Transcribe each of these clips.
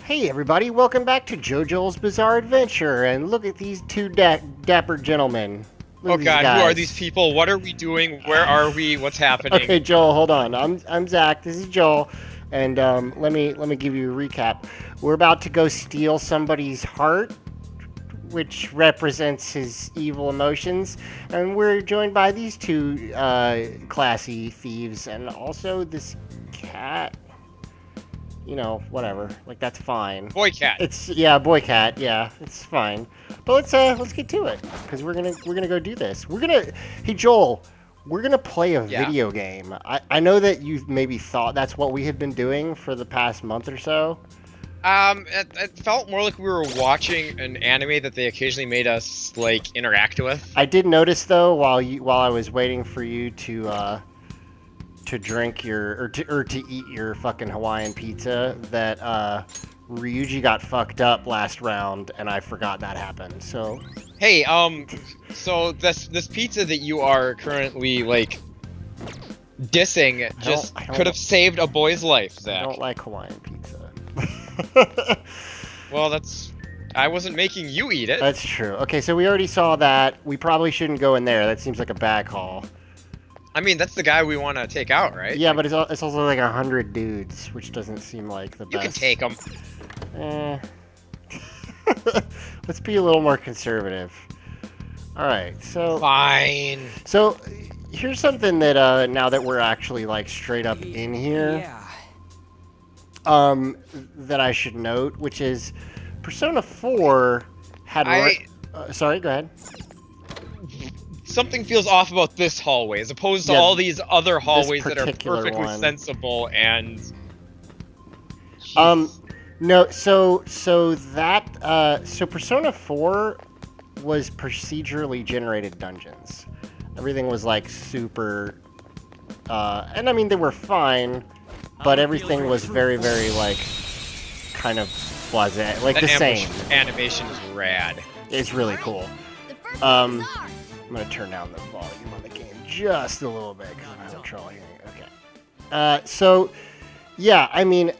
Hey everybody, welcome back to JoeJoel's Bizarre Adventure, and look at these two dapper gentlemen. Look Oh at these God, who are these guys. people? What are we doing? Where are we? What's happening? Okay, Joel, hold on. I'm Zach. This is Joel, and let me give you a recap. We're about to go steal somebody's heart, which represents his evil emotions, and we're joined by these two classy thieves, and also this cat. You know, whatever. Like that's fine. Boy cat. It's boy cat. Yeah, it's fine. But let's get to it because we're gonna go do this. Hey Joel, we're gonna play a Yeah. video game. I know that you've maybe thought that's what we had been doing for the past month or so. It felt more like we were watching an anime that they occasionally made us like interact with. I did notice though while I was waiting for you to drink your or to eat your fucking Hawaiian pizza that Ryuji got fucked up last round and I forgot that happened. So Hey, so this pizza that you are currently like dissing just I don't- could have saved a boy's life, I Zach. don't like Hawaiian pizza. Well, I wasn't making you eat it. That's true. Okay, so we already saw that. We probably shouldn't go in there. That seems like a bad call. I mean, that's the guy we want to take out, right? Yeah, but it's also like 100 dudes, which doesn't seem like the You best. can take him. Eh. Let's be a little more conservative. All right, Fine. so here's something that now that we're actually like straight up in here, that I should note, which is Persona 4 had. Sorry, go ahead. Something feels off about this hallway as opposed to Yeah, all these other hallways that are particular perfectly one. sensible and No, so Persona 4 was procedurally generated dungeons. Everything was like super, and I mean they were fine, but everything was very, very like kind of blasé, like the same. animation is rad. It's really cool. I'm gonna turn down the volume on the game just a little bit because I'm having trouble hearing it. Okay. So, yeah, I mean,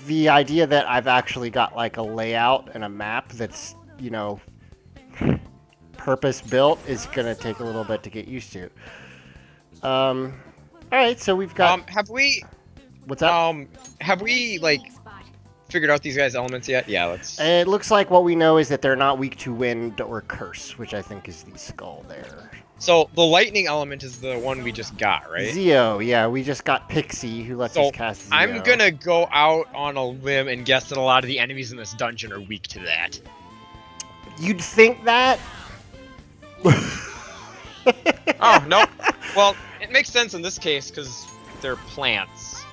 the idea that I've actually got like a layout and a map that's, you know, purpose built is gonna take a little bit to get used to. All right, so we've got. Have we What's up? have we like figured out these guys' elements yet? Yeah, let's. It looks like what we know is that they're not weak to wind or curse, which I think is the skull there. So the lightning element is the one we just got, right? Zeo, yeah, we just got Pixie, who lets So us cast Zeo. I'm gonna go out on a limb and guess that a lot of the enemies in this dungeon are weak to that. You'd think that? Oh no. Well, it makes sense in this case because they're plants.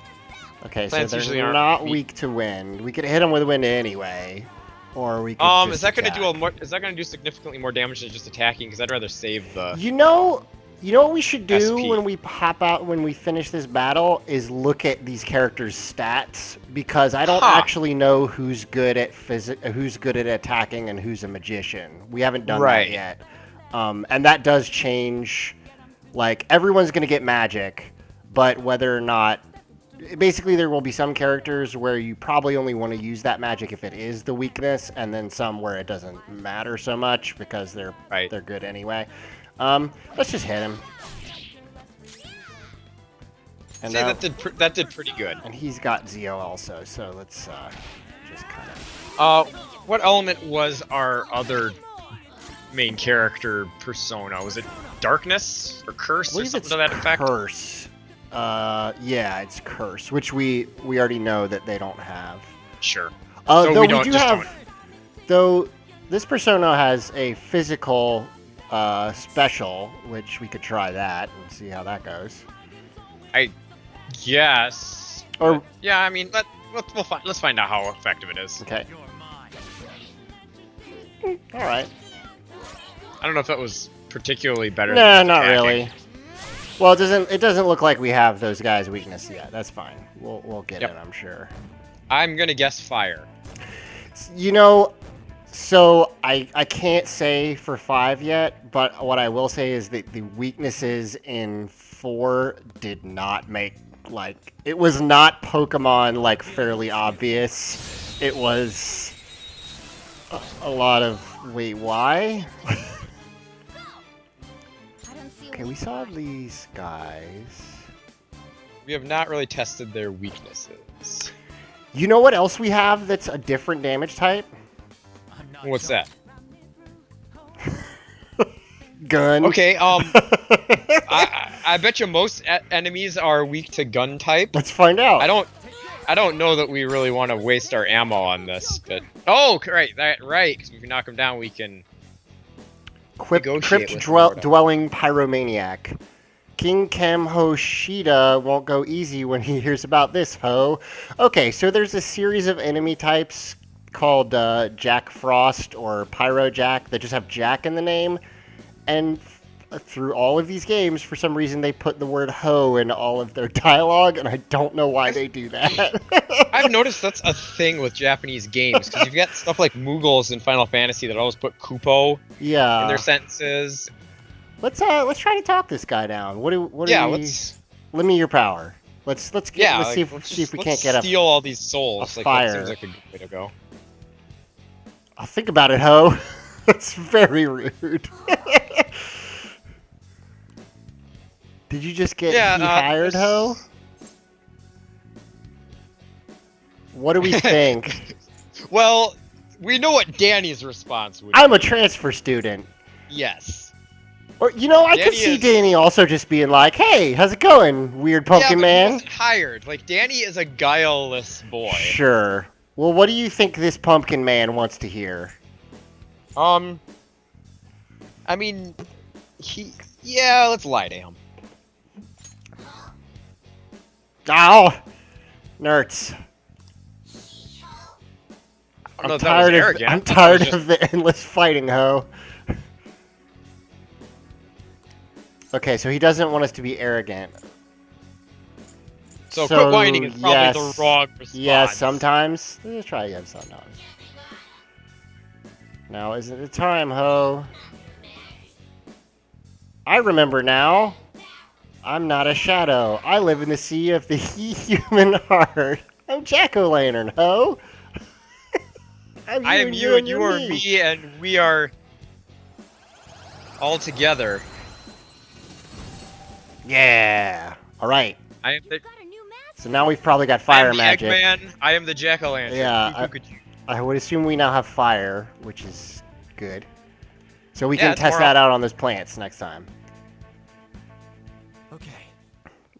Okay, so Plants usually they're aren't not weak. weak to wind. We could hit them with wind anyway, or we could just Is that gonna attack. is that gonna do significantly more damage than just attacking? Because I'd rather save the. You know what we should do SP. when we hop out when we finish this battle is look at these characters' stats because I don't Huh. actually know who's good at who's good at attacking and who's a magician. We haven't done Right. that yet, and that does change. Like everyone's gonna get magic, but whether or not. Basically, there will be some characters where you probably only want to use that magic if it is the weakness, and then some where it doesn't matter so much because they're good anyway. Let's just hit him. And See, that did pretty good. And he's got Zeo also, so let's just kind of. What element was our other main character persona? Was it darkness or curse I or believe something it's to that effect? curse. Yeah, it's curse, which we already know that they don't have. Sure. Though we we don't do just have, don't. though this persona has a physical special, which we could try that and see how that goes. I guess. Or- But, yeah, I mean, let's find out how effective it is. Okay. All right. I don't know if that was particularly better. No, than not attacking. really. Well, it doesn't look like we have those guys' weakness yet. That's fine. We'll get Yep. it, I'm sure. I'm gonna guess fire. You know, so I can't say for 5 yet, but what I will say is that the weaknesses in 4 did not make like it was not Pokemon like fairly obvious it was a lot of... Wait, why? Okay, we saw these guys. We have not really tested their weaknesses. You know what else we have that's a different damage type? What's that? Gun. Okay, I bet you most enemies are weak to gun type. Let's find out. I don't know that we really want to waste our ammo on this, but right, because if we knock them down, we can Crypt dwelling pyromaniac. King Kamhoshida won't go easy when he hears about this, ho. Okay, so there's a series of enemy types called Jack Frost or Pyro Jack that just have Jack in the name, and through all of these games, for some reason, they put the word ho in all of their dialogue, and I don't know why they do that. I've noticed that's a thing with Japanese games, because you've got stuff like Mughals in Final Fantasy that always put kupo in their sentences. Let's try to talk this guy down. Lend me your power. Let's see if we can't get steal all these souls. Like, fire. That seems like a good way to go. I'll think about it, ho. That's very rude. Did you just get hired, ho? What do we think? Well, we know what Danny's response would be. I'm a transfer student. Yes. Or, I could see Danny also just being like, hey, how's it going, weird pumpkin man? He wasn't hired. Like, Danny is a guileless boy. Sure. Well, what do you think this pumpkin man wants to hear? I mean, let's lie to him. Ow! Nerds. I'm tired of the endless fighting, ho. Okay, so he doesn't want us to be arrogant. So quit whining is probably the wrong response. Yes, sometimes. Let's try again sometimes. Now isn't it time, ho? I remember now. I'm not a shadow. I live in the sea of the human heart. I'm Jack-o'-lantern, ho. I am you and you are me, and we are all together. Yeah. All right. I am the. So now we've probably got fire magic. Eggman. I am the Jack-o'-lantern. Yeah. I would assume we now have fire, which is good. So we can test that out on those plants next time. Okay.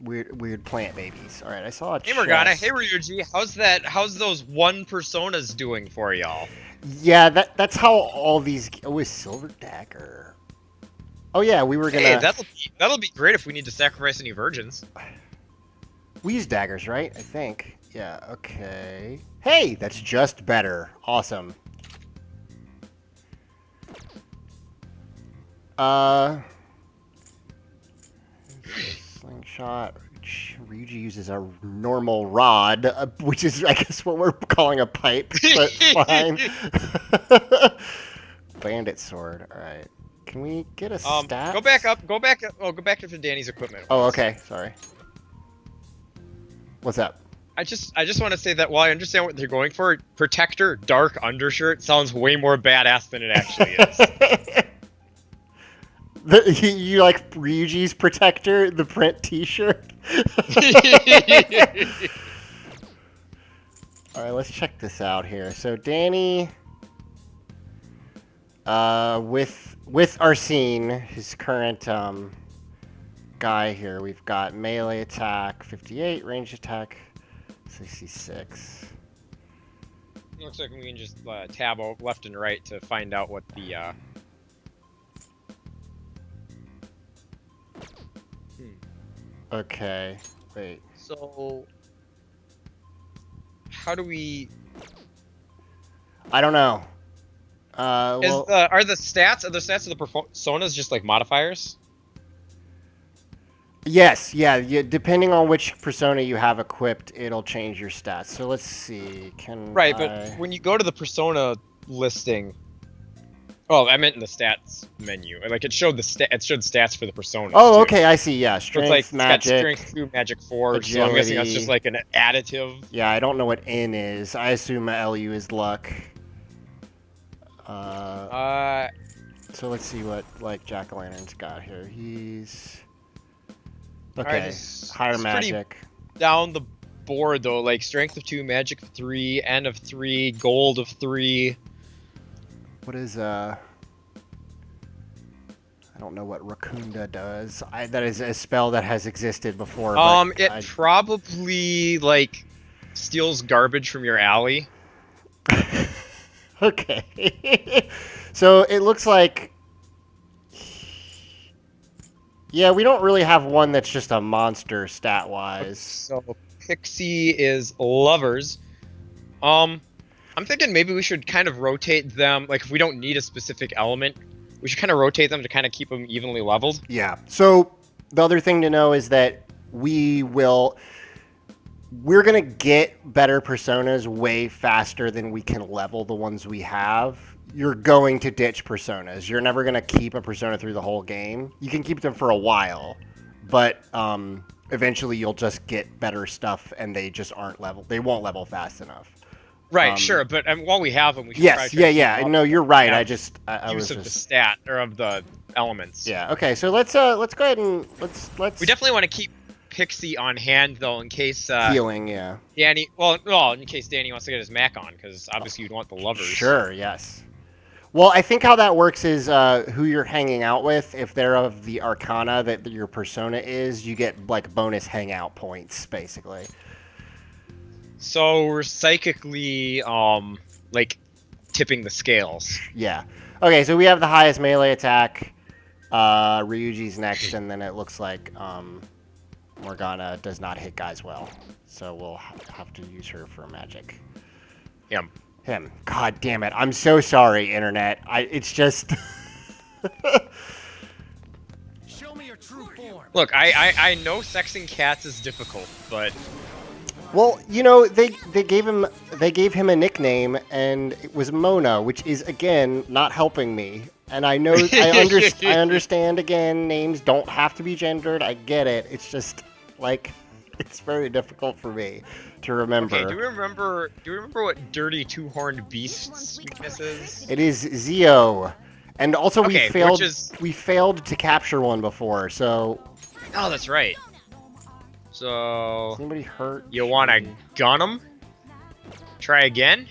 Weird plant babies. All right, I saw a chest. Hey Morgana, hey Ryuji, how's those one personas doing for y'all? Yeah, that's how all these. Oh, is Silver Dagger. Oh yeah, we were gonna. Hey, that'll be great if we need to sacrifice any virgins. We use daggers, right? I think. Yeah. Okay. Hey, that's just better. Awesome. Slingshot. Ryuji uses a normal rod, which is, I guess, what we're calling a pipe, but fine. Bandit sword. All right. Can we get a stat? Go back up. Go back up to Danny's equipment. Oh, okay. Sorry. What's up? I just want to say that while I understand what they're going for, Protector Dark Undershirt sounds way more badass than it actually is. You like Ryuji's Protector, the print T-shirt? All right, let's check this out here. So Danny, with Arsene, his current guy here, we've got melee attack 58, range attack 66. Looks like we can just tab left and right to find out what the. Okay, wait. So, how do we? I don't know. Are the stats of the personas just like modifiers? Yes, yeah. Depending on which persona you have equipped, it'll change your stats. So let's see. But when you go to the persona listing, Oh, I meant in the stats menu. Like it showed it showed stats for the personas. Oh, too. okay, I see. Yeah, strength, so it's like, magic, it's got strength 2, magic 4. agility. So I'm guessing that's just like an additive. Yeah, I don't know what N is. I assume LU is luck. So let's see what like Jack-o'-lantern's got here. He's okay. Right, Higher it's magic. Down the board though, like strength of 2, magic of 3, N of 3, gold of 3. What is I don't know what Raccoonda does. That is a spell that has existed before. It probably like steals garbage from your alley. Okay. So it looks like, yeah, we don't really have one that's just a monster stat-wise. So Pixie is lovers. I'm thinking maybe we should kind of rotate them. Like if we don't need a specific element, we should kind of rotate them to kind of keep them evenly leveled. Yeah. So the other thing to know is that we're going to get better personas way faster than we can level the ones we have. You're going to ditch personas. You're never going to keep a persona through the whole game. You can keep them for a while, but eventually you'll just get better stuff and they just aren't level. They won't level fast enough. Right, sure, but while we have them, we should yes, yeah. No, you're right. I was use of just... the stat or of the elements. Yeah. Okay. So let's go ahead and let's. We definitely want to keep Pixie on hand though, in case healing. Yeah. Danny. Well, in case Danny wants to get his Mac on, because obviously you'd want the lovers. Sure. Yes. Well, I think how that works is who you're hanging out with. If they're of the Arcana that your persona is, you get like bonus hangout points, basically. So we're psychically, like, tipping the scales. Yeah. Okay, so we have the highest melee attack. Ryuji's next, and then it looks like Morgana does not hit guys well. So we'll have to use her for magic. Him. God damn it. I'm so sorry, Internet. It's just... Show me your true form. Look, I know sexing cats is difficult, but... Well, you know, they gave him a nickname, and it was Mona, which is again not helping me. And I know I understand again, names don't have to be gendered. I get it. It's just like it's very difficult for me to remember. Okay, do you remember what Dirty Two-Horned Beast's weakness is? It is Zeo, and also we failed to capture one before. So. Oh, that's right. So... Is anybody hurt? You want to gun him? Try again?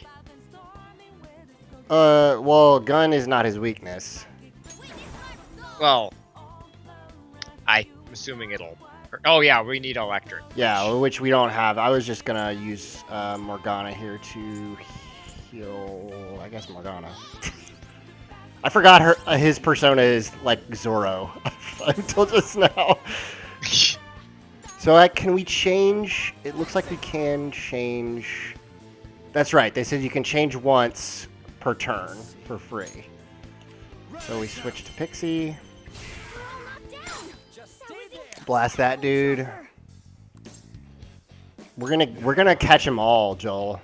Well, gun is not his weakness. Well, I'm assuming it'll... Oh, yeah, we need electric. Yeah, which we don't have. I was just gonna use Morgana here to heal... I guess Morgana. I forgot his persona is like Zoro until just now. So can we change? It looks like we can change. That's right. They said you can change once per turn for free. So we switch to Pixie. Blast that dude. We're gonna catch them all, Joel.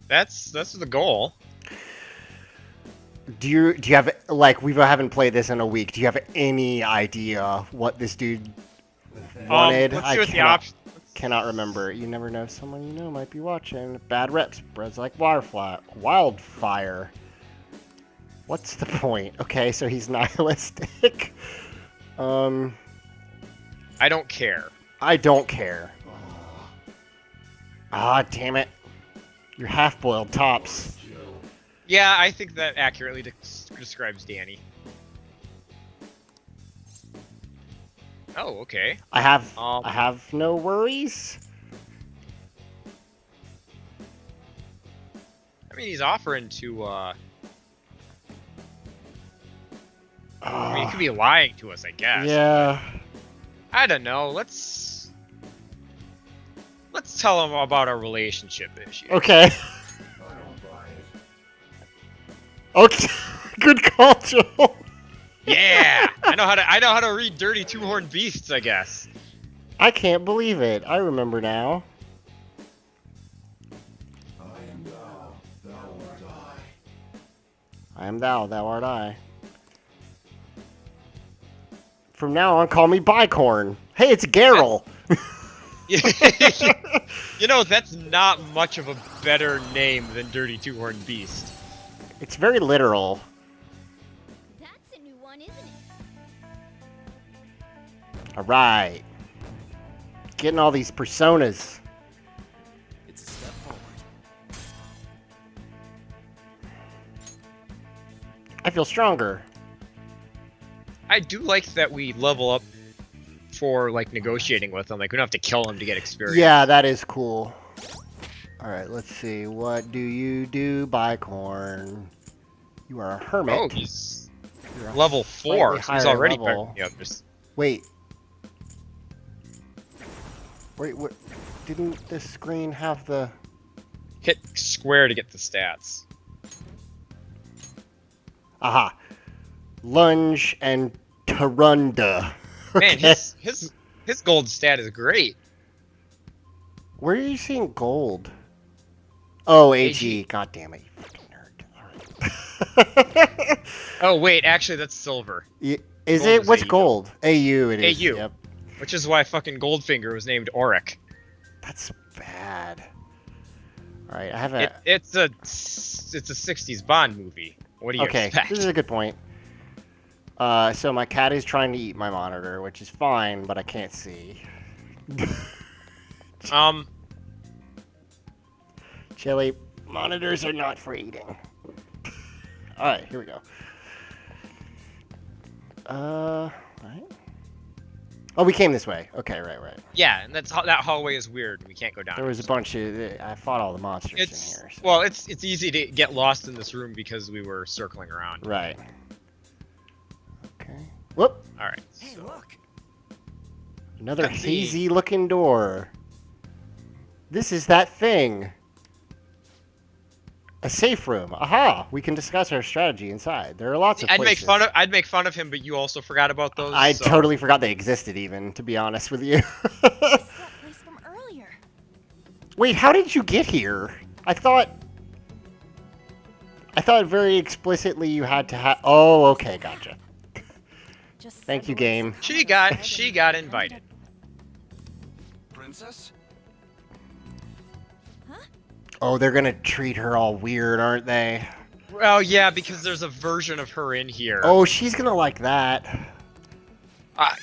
That's the goal. Do you have, like, we haven't played this in a week. Do you have any idea what this dude wanted? Let's see what the options. Cannot remember. You never know. Someone you know might be watching. Bad rep spreads like wildfire. What's the point? Okay, so he's nihilistic. I don't care. I don't care. Ah, damn it. You're half-boiled tops. Yeah, I think that accurately describes Danny. Oh, okay. I have no worries. I mean, he's offering to, I mean, he could be lying to us, I guess. Yeah. I don't know. Let's tell him about our relationship issue. Okay. Okay. Good call, Joel. Yeah, I know how to read Dirty Two-Horned Beasts, I guess. I can't believe it. I remember now. I am thou, thou art I. From now on, call me Bicorn. Hey, it's Garrel. You know, that's not much of a better name than Dirty Two-Horned Beast. It's very literal. That's a new one, isn't it? All right. Getting all these personas. It's a step forward. I feel stronger. I do like that we level up for, like, negotiating with them. Like, we don't have to kill them to get experience. Yeah, that is cool. All right, let's see. What do you do, Bicorn? You are a hermit. Oh, he's You're a level 4, slightly so he's higher already level. better than the others. Wait. Wait, what? Didn't this screen have the... Hit square to get the stats. Aha. Lunge and Tarunda. Man, Okay. his gold stat is great. Where are you seeing gold? Oh, AG. AG. God damn it, you fucking nerd. Alright. Oh, wait, actually, that's silver. Is Gold it? is What's AU. gold? AU it is. AU. Yep. Which is why fucking Goldfinger was named Auric. That's bad. Alright, I have a... It's a 60s Bond movie. What do you Okay, expect? this is a good point. So my cat is trying to eat my monitor, which is fine, but I can't see. Chili, monitors are not for eating. Alright, here we go. Right? Oh, we came this way. Okay, right. Yeah, and that hallway is weird. We can't go down. There was a bunch of... I fought all the monsters in here. So. Well, it's easy to get lost in this room because we were circling around. Right. Okay. Whoop! All right. Hey, So, look. Another Cutscene. hazy-looking door. This is that thing. A safe room. Aha! We can discuss our strategy inside. There are lots of I'd places. make fun of him, but you also forgot about those. I so- totally forgot they existed, even, to be honest with you. It's that place from earlier. Wait, how did you get here? I thought very explicitly you had to have... Oh, okay, gotcha. Just Thank you, several game. weeks She ago. got invited. Princess? Oh, they're gonna treat her all weird, aren't they? Well, yeah, because there's a version of her in here. Oh, she's gonna like that.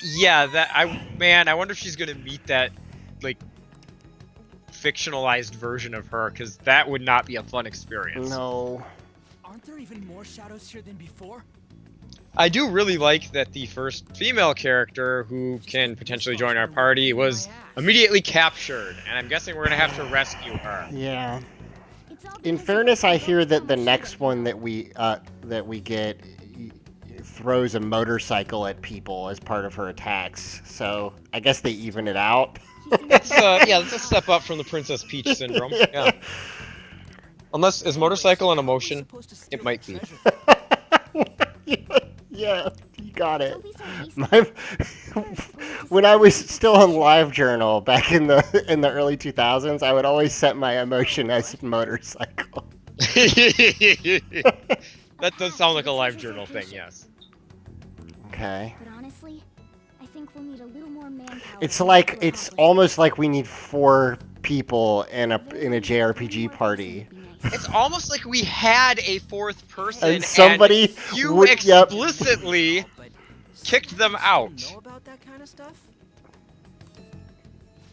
Yeah, I wonder if she's gonna meet that, like, fictionalized version of her, because that would not be a fun experience. No. Aren't there even more shadows here than before? I do really like that the first female character who can potentially join our party was immediately captured, and I'm guessing we're gonna have to rescue her. Yeah. It's all In because fairness, you I don't hear that know the shit next about one that we get throws a motorcycle at people as part of her attacks. So I guess they even it out. That's that's a step up from the Princess Peach syndrome. Yeah. Unless is motorcycle an emotion? It might be. Yeah, you got it. Don't be so hasty. My, when I was still on LiveJournal back in the early 2000s, I would always set my emotion as motorcycle. That does sound like a live journal thing, yes. Okay. But honestly, I think we'll need a little more manpower. It's to like pull it it's off. almost like we need 4 people in a JRPG party. It's almost like we had a fourth person And somebody you would- yep. explicitly kicked them out. Know about that kind of stuff?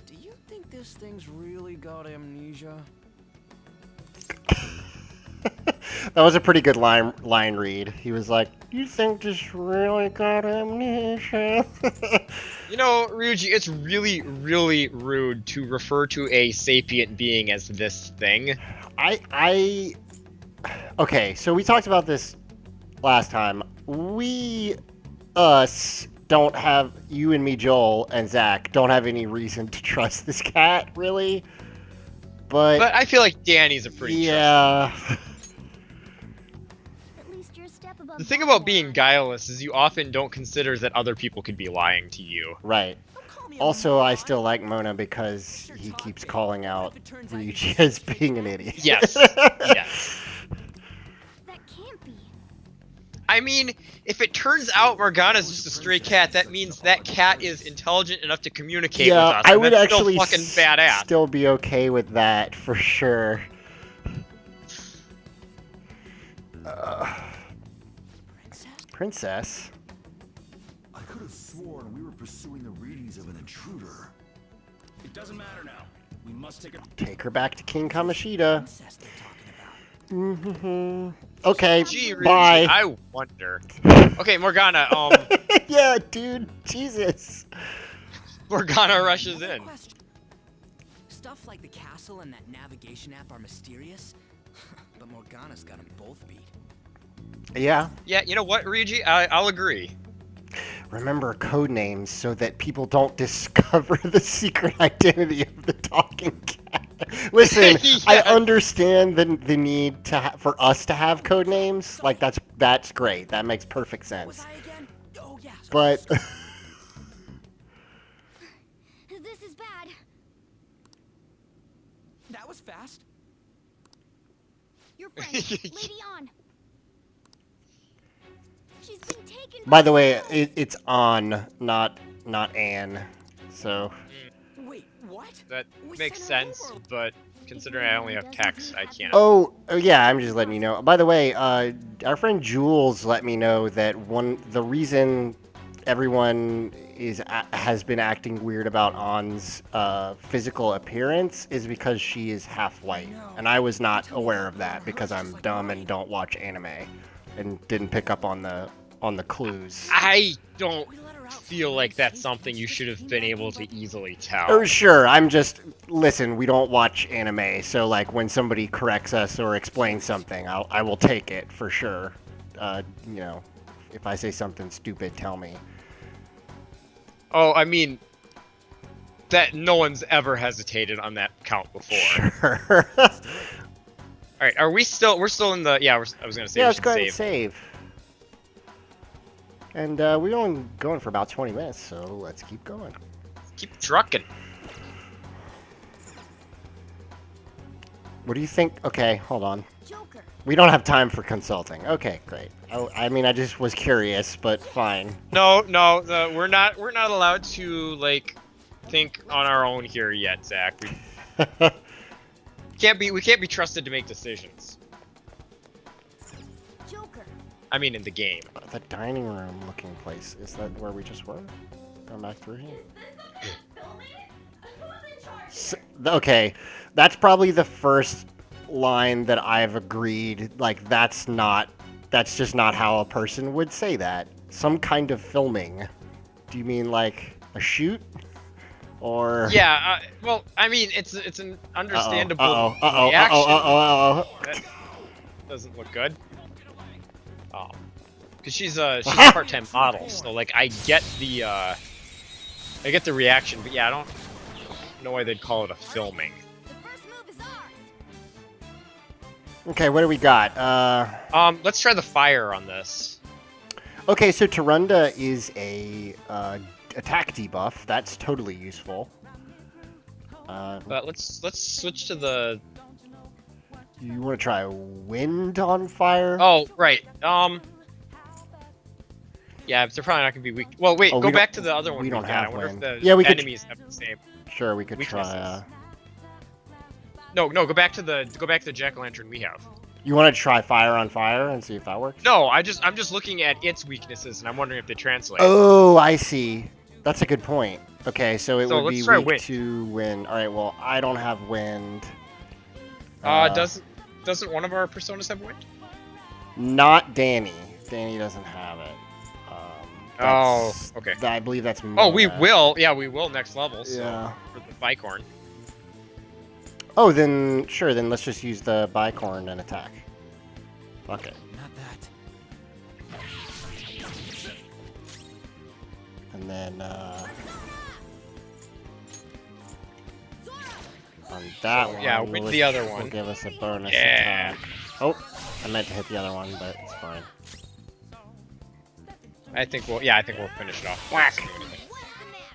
Do you think this thing's really got amnesia? That was a pretty good line read. He was like, "You think this really got amnesia?" You know, Ryuji, it's really, really rude to refer to a sapient being as this thing. Okay, so we talked about this last time. Us don't have, you and me, Joel, and Zach, don't have any reason to trust this cat, really. But I feel like Danny's a pretty yeah. At least you're a step above The thing about Voldemort. being guileless is you often don't consider that other people could be lying to you. Right. Don't call me a Also, I moron. still like Mona because he keeps calling out Ryuji as being an idiot. Yes. Yes. That can't be. I mean, if it turns out Morgana's just a stray cat, that means that cat is intelligent enough to communicate with us. I and would that's actually still fucking badass. still be okay with that for sure. Princess? I could have sworn we were pursuing the readings of an intruder. It doesn't matter now. We must take a Take her back to King Kamishita. princess they're talking about. Okay, Gee, Ryuji, bye. I wonder. Okay, Morgana, Yeah, dude, Jesus. Morgana rushes in. Question. Stuff like the castle and that navigation app are mysterious, but Morgana's got them both beat. Yeah. Yeah, you know what, Ryuji? I'll agree. Remember code names so that people don't discover the secret identity of the talking cat. Listen, I Yeah. understand the need to for us to have code names. Like that's great. That makes perfect What was sense. I again? Oh yeah. But This is bad. That was fast. Your friend, Lady On. She's been taken. by the way, it's on, not Anne. So Wait, what? That We makes sent her sense, over. but considering I only have text, I can't. oh yeah, I'm just letting you know. By the way, our friend Jules let me know that the reason everyone has been acting weird about Ann's physical appearance is because she is half white, and I was not aware of that because I'm dumb and don't watch anime, and didn't pick up on the clues. I don't We let her out for feel no like that's reason. something you should have been able to easily tell. Oh, sure. Listen, we don't watch anime, so like when somebody corrects us or explains something, I will take it for sure. You know, if I say something stupid, tell me. Oh, I mean, that no one's ever hesitated on that count before. Sure. All right, we're still in the, I was gonna say Yeah, we let's should go ahead and save. save. And we're only going for about 20 minutes, so let's keep going. Keep trucking. What do you think? Okay, hold on. Joker. We don't have time for consulting. Okay, great. I mean, I just was curious, but fine. No, we're not allowed to like think on our own here yet, Zach. We can't be trusted to make decisions. Joker. I mean, in the game. The dining room looking place. Is that where we just were? Going back through here? Okay, that's probably the first line that I've agreed, like, that's just not how a person would say that. Some kind of filming. Do you mean, like, a shoot? Or... Yeah, well, I mean, it's an understandable Uh-oh. reaction. That doesn't look good. Oh. Because she's a part-time model, so, like, I get the reaction, but yeah, I don't know why they'd call it a filming. The first move is ours. Okay, what do we got? Let's try the fire on this. Okay, so Tarunda is a attack debuff. That's totally useful. But let's switch to the... You want to try wind on fire? Oh, right. Yeah, they're probably not gonna be weak. Well, wait, Oh, go we back don't- to the other one. we don't got. have I wonder wind. if the Yeah, we could- enemies have the same. Sure, we could try. Weaknesses. No, go back to the jack-o'-lantern we have. You want to try fire on fire and see if that works? No, I'm just looking at its weaknesses and I'm wondering if they translate. Oh, I see. That's a good point. Okay, so it So would let's be try weak wind. to wind. All right, well, I don't have wind. Doesn't one of our personas have wind? Not Danny. Danny doesn't have it. Oh, That's- okay. I believe that's. Oh, we Mona. will. Yeah, we will next level. So Yeah. for the bicorn. Oh, then sure. Then let's just use the bicorn and attack. Fuck it. Not that. And then on that one, Yeah, with the other will one. give us a bonus Yeah. attack. Oh, I meant to hit the other one, but it's fine. I think we'll finish it off. Whack. What's the map?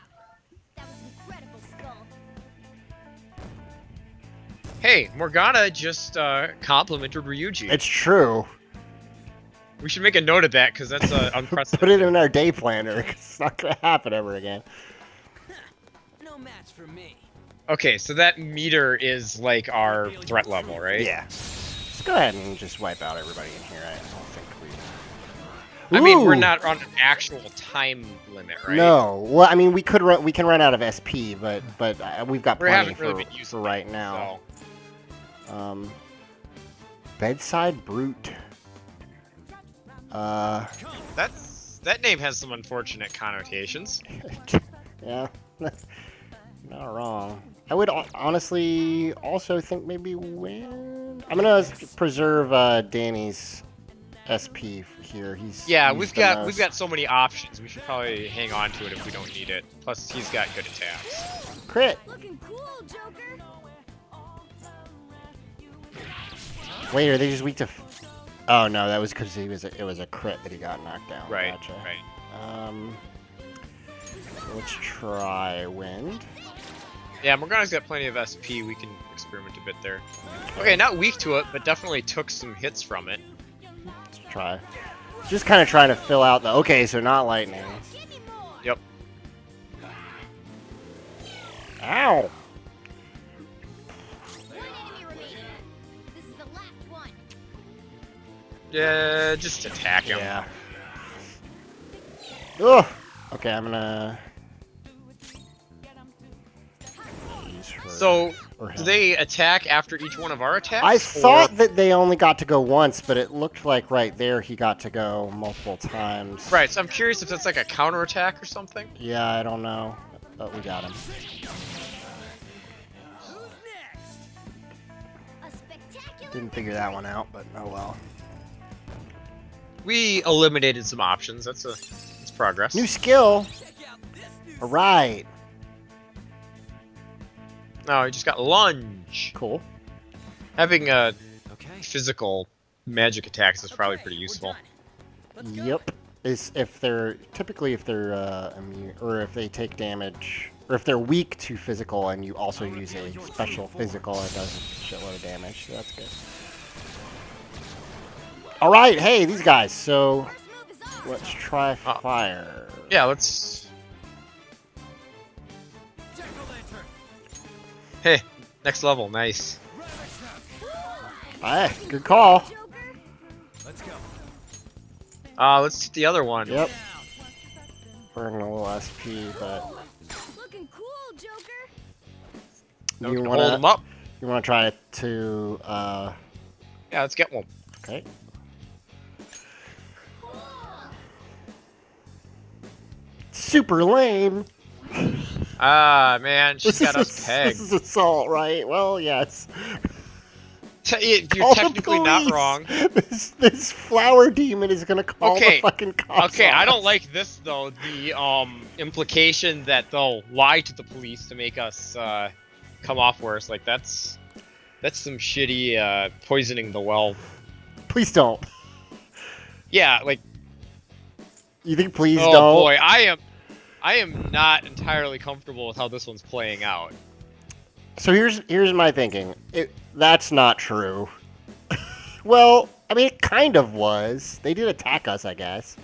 That was incredible, Skull. Hey, Morgana just complimented Ryuji. It's true. We should make a note of that because that's unprecedented. Put it in our day planner. 'Cause it's not gonna happen ever again. No match for me. Okay, so that meter is like our threat level, right? Yeah. Let's go ahead and just wipe out everybody in here. I don't think we. I mean, we're Ooh! not on an actual time limit, right? No. Well, I mean, we could run. We can run out of SP, but we've got We plenty haven't really been for using right it, now. so. Bedside brute. That name has some unfortunate connotations. Yeah. Not wrong. I would honestly also think maybe wind. I'm gonna preserve Danny's SP here. He's Yeah, used we've the got most. so many options. We should probably hang on to it if we don't need it. Plus, he's got good attacks. Crit. Looking cool, Joker. Wait, are they just weak to? Oh no, that was because it was a crit that he got knocked down. Right, Gotcha. right. Let's try wind. Yeah, Morgana's got plenty of SP. We can experiment a bit there. Okay, not weak to it, but definitely took some hits from it. Let's try. Just kind of trying to fill out the. Okay, so not lightning. Give me more. Yep. Ow. One enemy remaining. This is the last one. Yeah, just attack him. Yeah. Ugh. Okay, I'm gonna. Use her, So, or do him. they attack after each one of our attacks? I or- thought that they only got to go once, but it looked like right there he got to go multiple times. Right, so I'm curious if that's like a counterattack or something. Yeah, I don't know. But we got him. Who's next? A spectacular. Didn't figure that one out, but oh well. We eliminated some options. That's progress. New skill. Check out this new. All right. No, he just got lunge. Cool. Having Okay. physical magic attacks is probably Okay, pretty we're useful. done. Let's go. Yep. Is if they're typically if they're immune or if they take damage or if they're weak to physical and you also use a special physical, it does a shitload of damage. So that's good. All right, hey these guys. So First move is ours. let's try fire. Yeah, let's. Jack-o'-lantern. Hey, next level, nice. Hey, good call. Joker. Let's go. Let's hit the other one. Yep. Burning a little SP, but Looking cool, Joker. No, you we can wanna hold him up. you wanna try to Yeah, let's get one. okay. Super lame. Ah, man, she's got us pegged. This is assault, right? Well, yes. You're Call the technically not police. wrong. This flower demon is gonna call Okay, the fucking cops. Okay, on I don't us. like this though. The implication that they'll lie to the police to make us come off worse. Like that's some shitty poisoning the well. Please don't. Yeah, like You think please oh don't? boy, I am not entirely comfortable with how this one's playing out. So here's my thinking. That's not true. Well, I mean, it kind of was. They did attack us, I guess.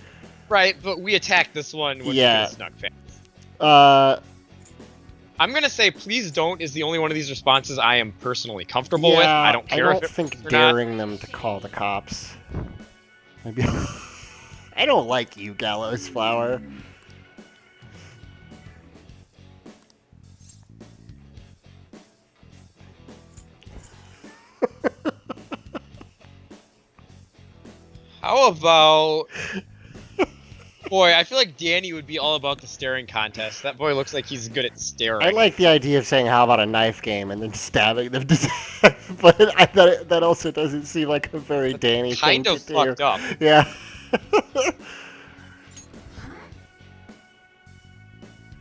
Right, but we attacked this one when Yeah. we could have snuck fast. Uh, I'm gonna say please don't is the only one of these responses I am personally comfortable yeah, with. I don't care I don't if it think works or not. daring them to call the cops. Maybe. I don't like you, Gallows Flower. How about... Boy, I feel like Danny would be all about the staring contest. That boy looks like he's good at staring. I like the idea of saying, "How about a knife game?" and then stabbing them to death. But I thought that also doesn't seem like a very Danny kind thing of to fucked do. up. Yeah.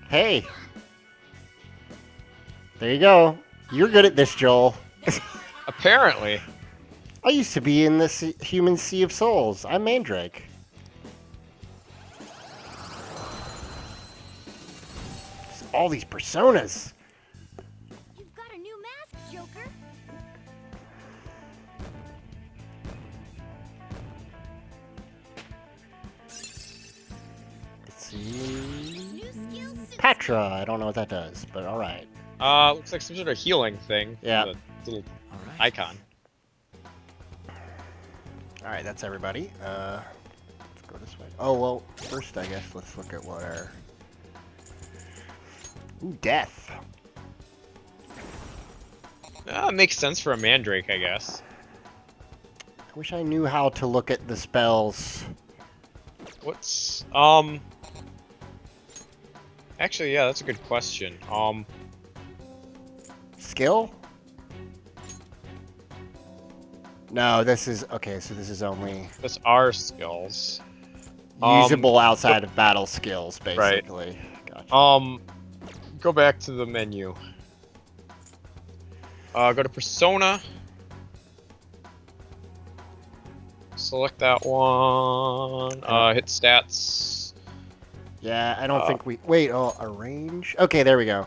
Hey. There you go. You're good at this, Joel. Apparently. I used to be in this human sea of souls. I'm Mandrake. All these personas. You've got a new mask, Joker. New skills. Patra. I don't know what that does, but all right. Looks like some sort of healing thing. Yeah. The little All right. icon. All right, that's everybody. Let's go this way. Oh well, first I guess let's look at what our. Ooh, death. Makes sense for a mandrake, I guess. I wish I knew how to look at the spells. What's Actually, yeah, that's a good question. Skill? No, this is okay. So this is only That's our skills. usable outside of battle skills, basically. Gotcha. Go back to the menu. Go to persona. Select that one. Hit stats. Yeah, I don't think we. Wait, oh, arrange. Okay, there we go.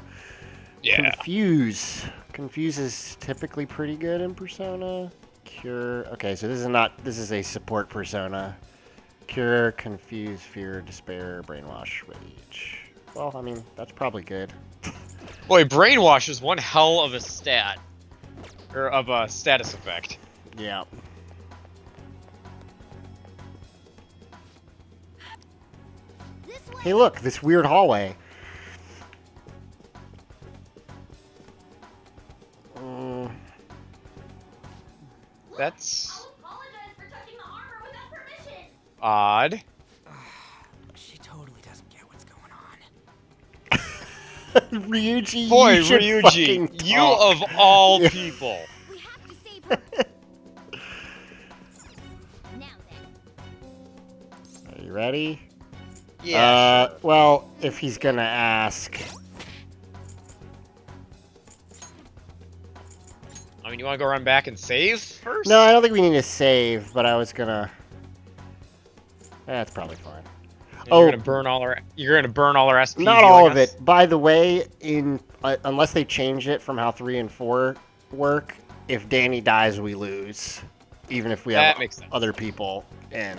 Yeah. Confuse. Confuse is typically pretty good in Persona. Cure. Okay, so this is not. This is a support Persona. Cure, confuse, fear, despair, brainwash, rage. Well, I mean, that's probably good. Boy, brainwash is one hell of a stat. Or of a status effect. Yeah. This way. Hey, look, this weird hallway. That's Apologize for touching the armor without permission. odd. She totally doesn't get what's going on. Ryuji, Boy, you should Ryuji, fucking you talk. of all Yeah. people. We have to save her. Now then. Are you ready? Yeah. Sure. Well, if he's gonna ask. I mean, you want to go run back and save first? No, I don't think we need to save, but I was gonna. That's probably fine. You're gonna burn all our. You're gonna burn all our SP. Not all of it. By the way, in unless they change it from how 3 and 4 work, if Danny dies, we lose, even if we That have makes sense. other people in.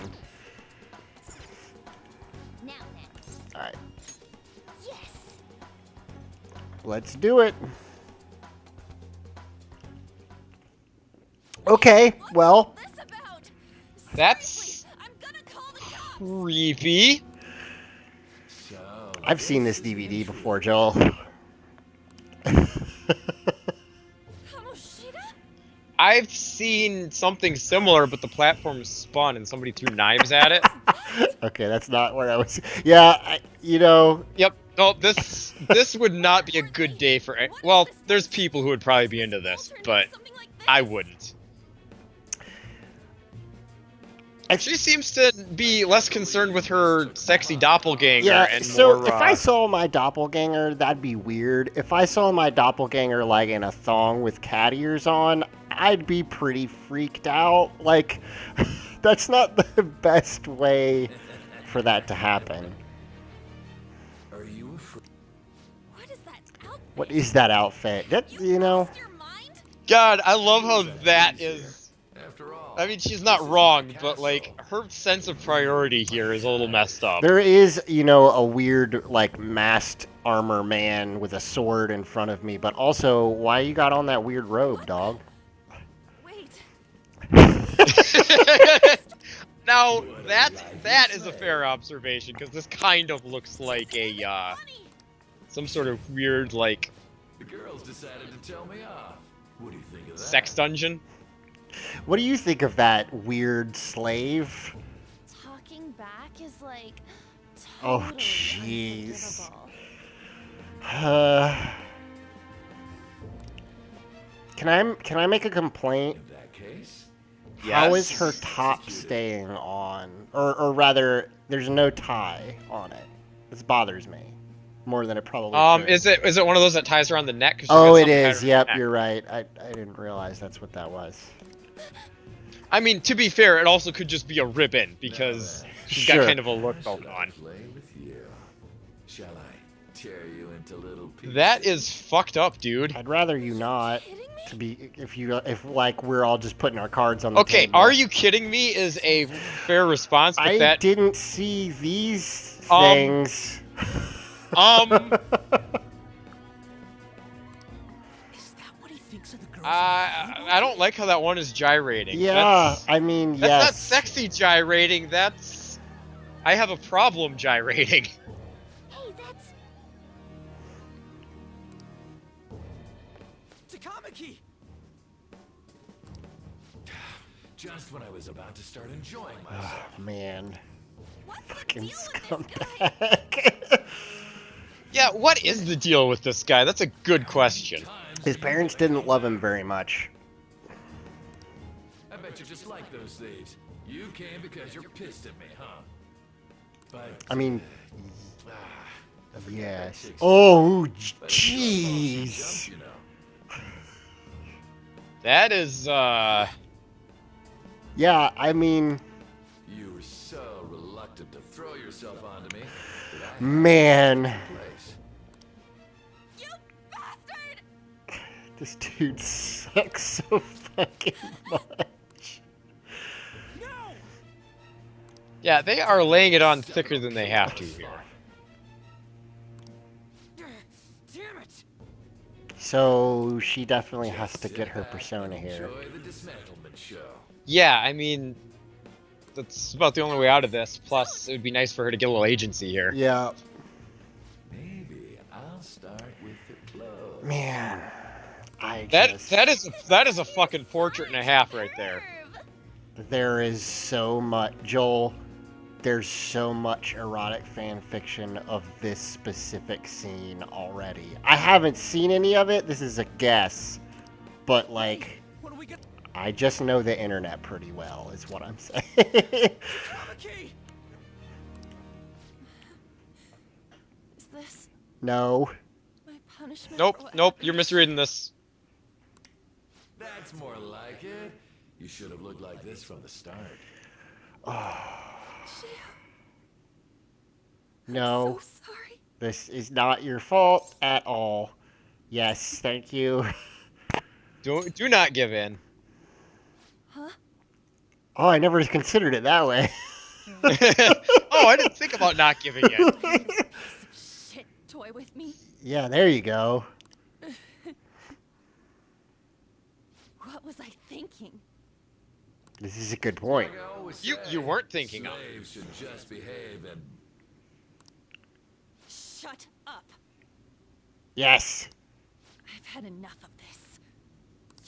Now then. All right, Yes. let's do it. Okay, well, This about. That's Seriously, I'm gonna call the cops. creepy. So, I've seen this DVD before, Joel. Kamoshida? I've seen something similar, but the platform spun and somebody threw knives at it. Okay, that's not where I was. Yeah, you know, Yep. No, this would not be a good day for. Well, there's people who would probably be into this, but I wouldn't. She seems to be less concerned with her sexy doppelganger yeah. and So more. if I saw my doppelganger, that'd be weird. If I saw my doppelganger like in a thong with cat ears on, I'd be pretty freaked out. Like, that's not the best way for that to happen. are you afraid? What is that outfit? What is that outfit? That, you know. Lost your mind? God, I love how that is. After all, I mean, she's not wrong, but like her sense of priority here is a little messed up. There is, you know, a weird, like, masked armor man with a sword in front of me, but also, why you got on that weird robe, dog? Wait. Now that is a fair observation because this kind of looks like a Funny. some sort of weird like the girls decided to tell me off. What do you think of that? sex dungeon. What do you think of that weird slave? Talking back is like. Oh, Totally jeez. unforgivable. Can I make a complaint? In that case, How is Yes. her top staying on? Or rather, there's no tie on it. This bothers me more than it probably should. Is it one of those that ties around the neck? 'Cause she's Oh, got it something tied is. around Yep, the neck. you're right. I didn't realize that's what that was. I mean, to be fair, it also could just be a ribbon because she's got Sure. kind of a look should going I on. play with you? Shall I tear you into little pieces? That is fucked up, dude. I'd rather you not. Kidding me? To be, if like we're all just putting our cards on the Okay, table. are you kidding me? Is a fair response, but I that didn't see these things. Is that what he thinks of the girls? I don't like how that one is gyrating. Yeah, I mean, That's yes. not sexy gyrating. That's I have a problem gyrating. Hey, that's... Takamaki! Just when I was about to start enjoying myself. Oh, man. What's the Fucking deal with this guy? scumbag. Yeah, what is the deal with this guy? That's a good question. His parents didn't love him very much. I bet you just like those things. You came because you're pissed at me, huh? But I mean, I forget that yes. chick's- Oh, but you jeez. know. That is Yeah, I mean, You were so reluctant to throw yourself onto me that I had man. to place. You bastard! This dude sucks so fucking much. yeah, they are laying it on thicker than they have to here. Damn it! So she definitely has to get her Sit back persona and here. Enjoy the dismantlement show. Yeah, I mean, that's about the only way out of this. Plus, it would be nice for her to get a little agency here. Yeah, Maybe I'll start with the clothes. man. That is a fucking portrait and a half right there. There is so much, Joel. There's so much erotic fan fiction of this specific scene already. I haven't seen any of it. This is a guess, but like, What do we get? I just know the internet pretty well, is what I'm saying. Takamaki! Is this No. my punishment? Nope, for what nope, happened? you're misreading this. That's more like it. You should have looked like this from the start. No. So sorry. This is not your fault at all. Yes, thank you. Do not give in. Huh? Oh, I never considered it that way. Oh, I didn't think about not giving in. Piece of shit toy with me. Yeah, there you go. What was I thinking? This is a good point. Like I always You say, weren't thinking of. slaves should just behave and Shut up. Yes. I've had enough of this.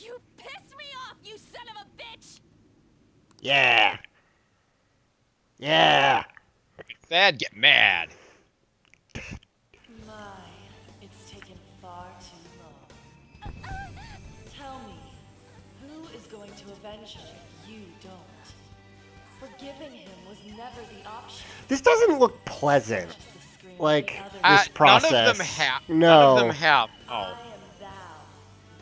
You pissed me off, you son of a bitch! Yeah. Yeah. Sad, get mad. My, it's taken far too long. Tell me, who is going to avenge her if you don't? Forgiving him was never the option. This doesn't look pleasant. Just the scream of Like, the other this process. None of them have. No. None of them have. I Oh, am thou,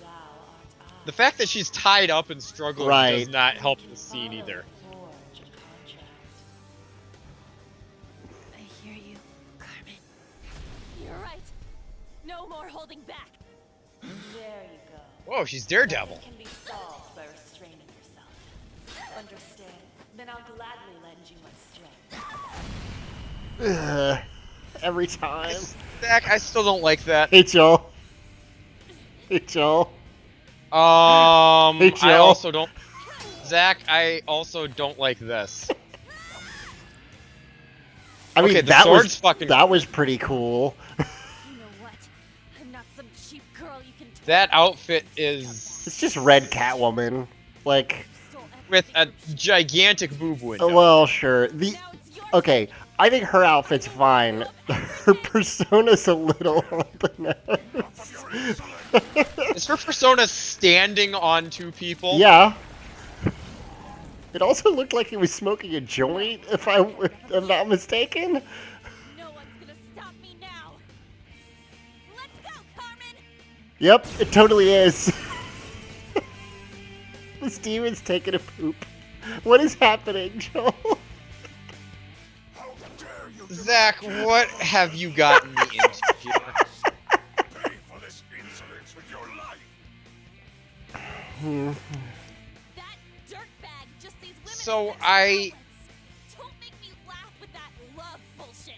thou art I. the fact that she's tied up and struggling Right. does not help the scene either. Forge a contract. I hear you, Carmen. You're right. No more holding back. There you go. Whoa, she's Daredevil. Nothing can be solved by restraining yourself. Understand? Then I'll gladly lend you my strength. Ugh. Every time. Zach, I still don't like that. Hey, Joel. Hey, Joel. Hey, I Joe. also don't. Zach, I also don't like this. I mean, Okay, the that sword's was fucking that was pretty cool. You know what? I'm not some cheap girl you can That outfit is It's just red Catwoman. Like, stole everything with a from me. gigantic boob window. well, sure. The Now it's your okay. I think her outfit's fine. Her persona's a little on the nose. Is her persona standing on two people? Yeah. It also looked like he was smoking a joint, if I'm not mistaken. No one's gonna stop me now. Let's go, Carmen. Yep, it totally is. This demon's taking a poop. What is happening, Joel? Zach, what have you gotten me into here? Pay for this insolence with your life. That dirtbag just sees women So as I- outlets. Don't make me laugh with that love bullshit.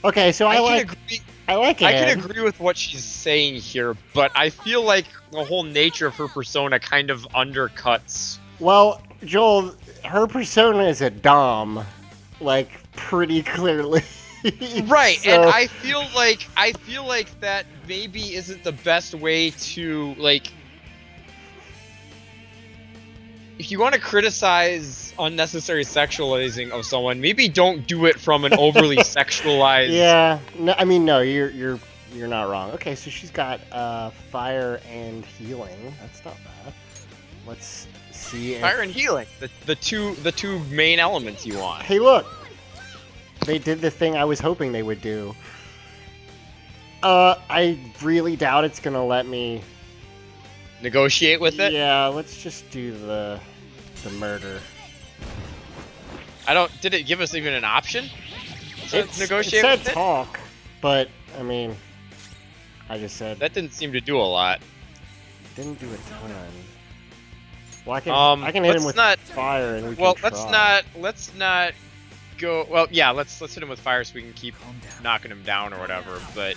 Okay, so I like agree. it. I can agree with what she's saying here, but I feel like the whole nature of her persona kind of undercuts. Well, Joel, her persona is a dom, like pretty clearly. Right, So- and I feel like that maybe isn't the best way to like. If you want to criticize unnecessary sexualizing of someone, maybe don't do it from an overly sexualized. Yeah, no, I mean, no, you're not wrong. Okay, so she's got fire and healing. That's not bad. Let's see. Fire and healing, the two main elements you want. Hey, look, they did the thing I was hoping they would do. I really doubt it's gonna let me. Negotiate with it. Yeah, let's just do the murder. I don't. Did it give us even an option to negotiate It said with it? talk, but I mean, I just said That didn't seem to do a lot. didn't do a ton. Well, I can hit him let's with not- fire, and we Well, can let's try. not go. Well, yeah, let's hit him with fire so we can keep Calm down. knocking him down or whatever. But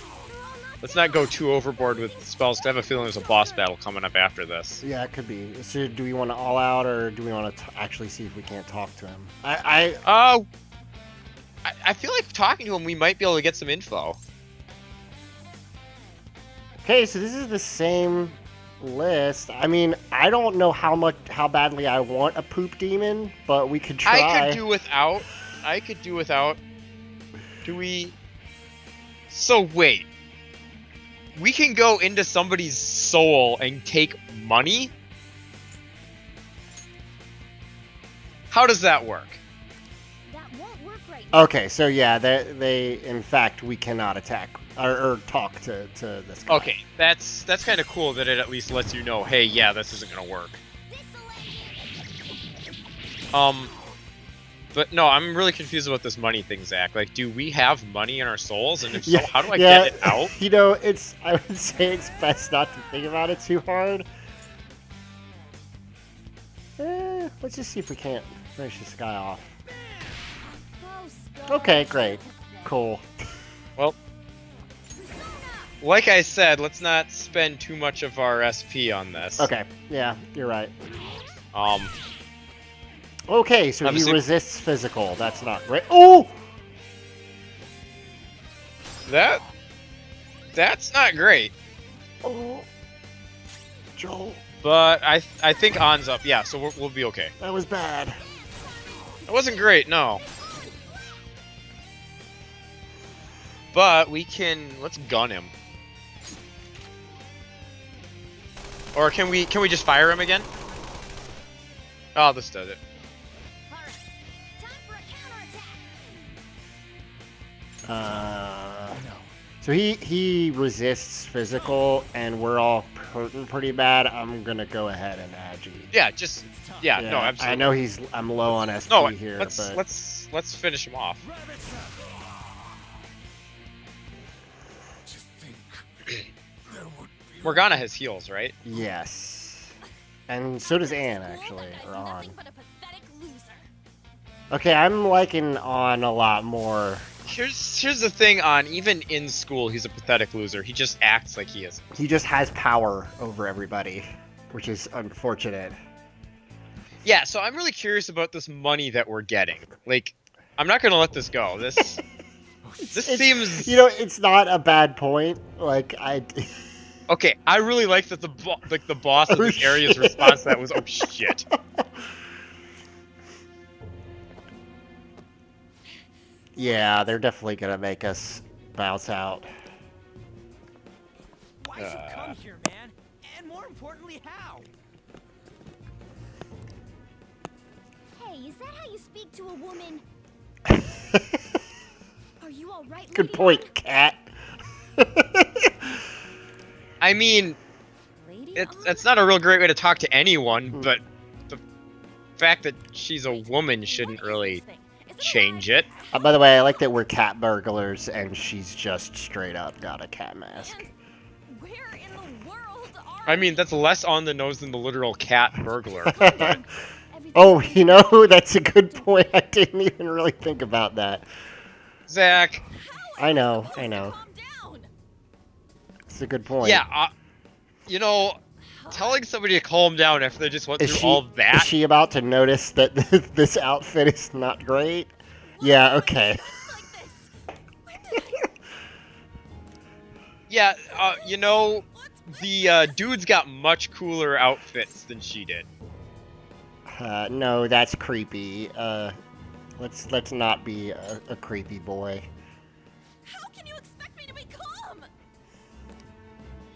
let's not go too overboard with spells. 'Cause I have a feeling there's a boss battle coming up after this. Yeah, it could be. So, do we want to all out, or do we want to actually see if we can't talk to him? I feel like talking to him, we might be able to get some info. Okay, so this is the same list. I mean, I don't know how badly I want a poop demon, but we could try. I could do without. Do we? So wait. We can go into somebody's soul and take money? How does that work? That won't work right Okay, so yeah, they in fact we cannot attack or talk to this guy. Okay, that's kind of cool that it at least lets you know, hey, yeah, this isn't gonna work. But no, I'm really confused about this money thing, Zach. Like, do we have money in our souls? And if so, how do I get it out? You know, I would say it's best not to think about it too hard. Let's just see if we can't finish this guy off. Okay, great. Cool. Well, like I said, let's not spend too much of our SP on this. Okay, yeah, you're right. Um, Okay, so he Obviously- resists physical. That's not great. Oh! that's not great. Oh! Joel, But I think On's up. Yeah, so we'll be okay. that was bad. It wasn't great, no. But let's gun him. Or can we just fire him again? Oh, this does it. Alright. Time for a counterattack. So he resists physical, and we're all hurting pretty bad. I'm gonna go ahead and agi. Yeah, yeah, no, I absolutely. know I'm low on SP No, here, let's but let's finish him off. To think there would be Morgana has heals, right? yes, and so does Anne actually, or on. Nothing but a pathetic loser. Okay, I'm liking On a lot more. Here's the thing, On, even in school, he's a pathetic loser. He just acts like he is. He just has power over everybody, which is unfortunate. Yeah, so I'm really curious about this money that we're getting. Like, I'm not gonna let this go. This It's- seems You know, it's not a bad point. Like okay. I really like that the boss of Oh, this area's shit. response to that was, "Oh shit." Yeah, they're definitely gonna make us bounce out. Why'd you come here, man? And more importantly, how? Hey, is that how you speak to a woman? Are you all right, Good Lady point, Cat. I mean, Anne? Lady it's not a real great way to talk to Hmm. anyone, but the fact that she's a woman shouldn't really change it. By the way, I like that we're cat burglars, and she's just straight up got a cat mask. Where in the world are I mean, that's less on the nose than the literal cat burglar. Oh, you know, that's a good point. I didn't even really think about that. Zach, I know, Supposed I to know. calm down. It's a good point. Yeah, you know, telling somebody to calm down after they just went Is through she all is that. she about to notice that this outfit is not great? Yeah, okay. Like this. When did I? Yeah, you know, the dude's got much cooler outfits than she did. No, that's creepy. Let's not be a creepy boy. How can you expect me to be calm?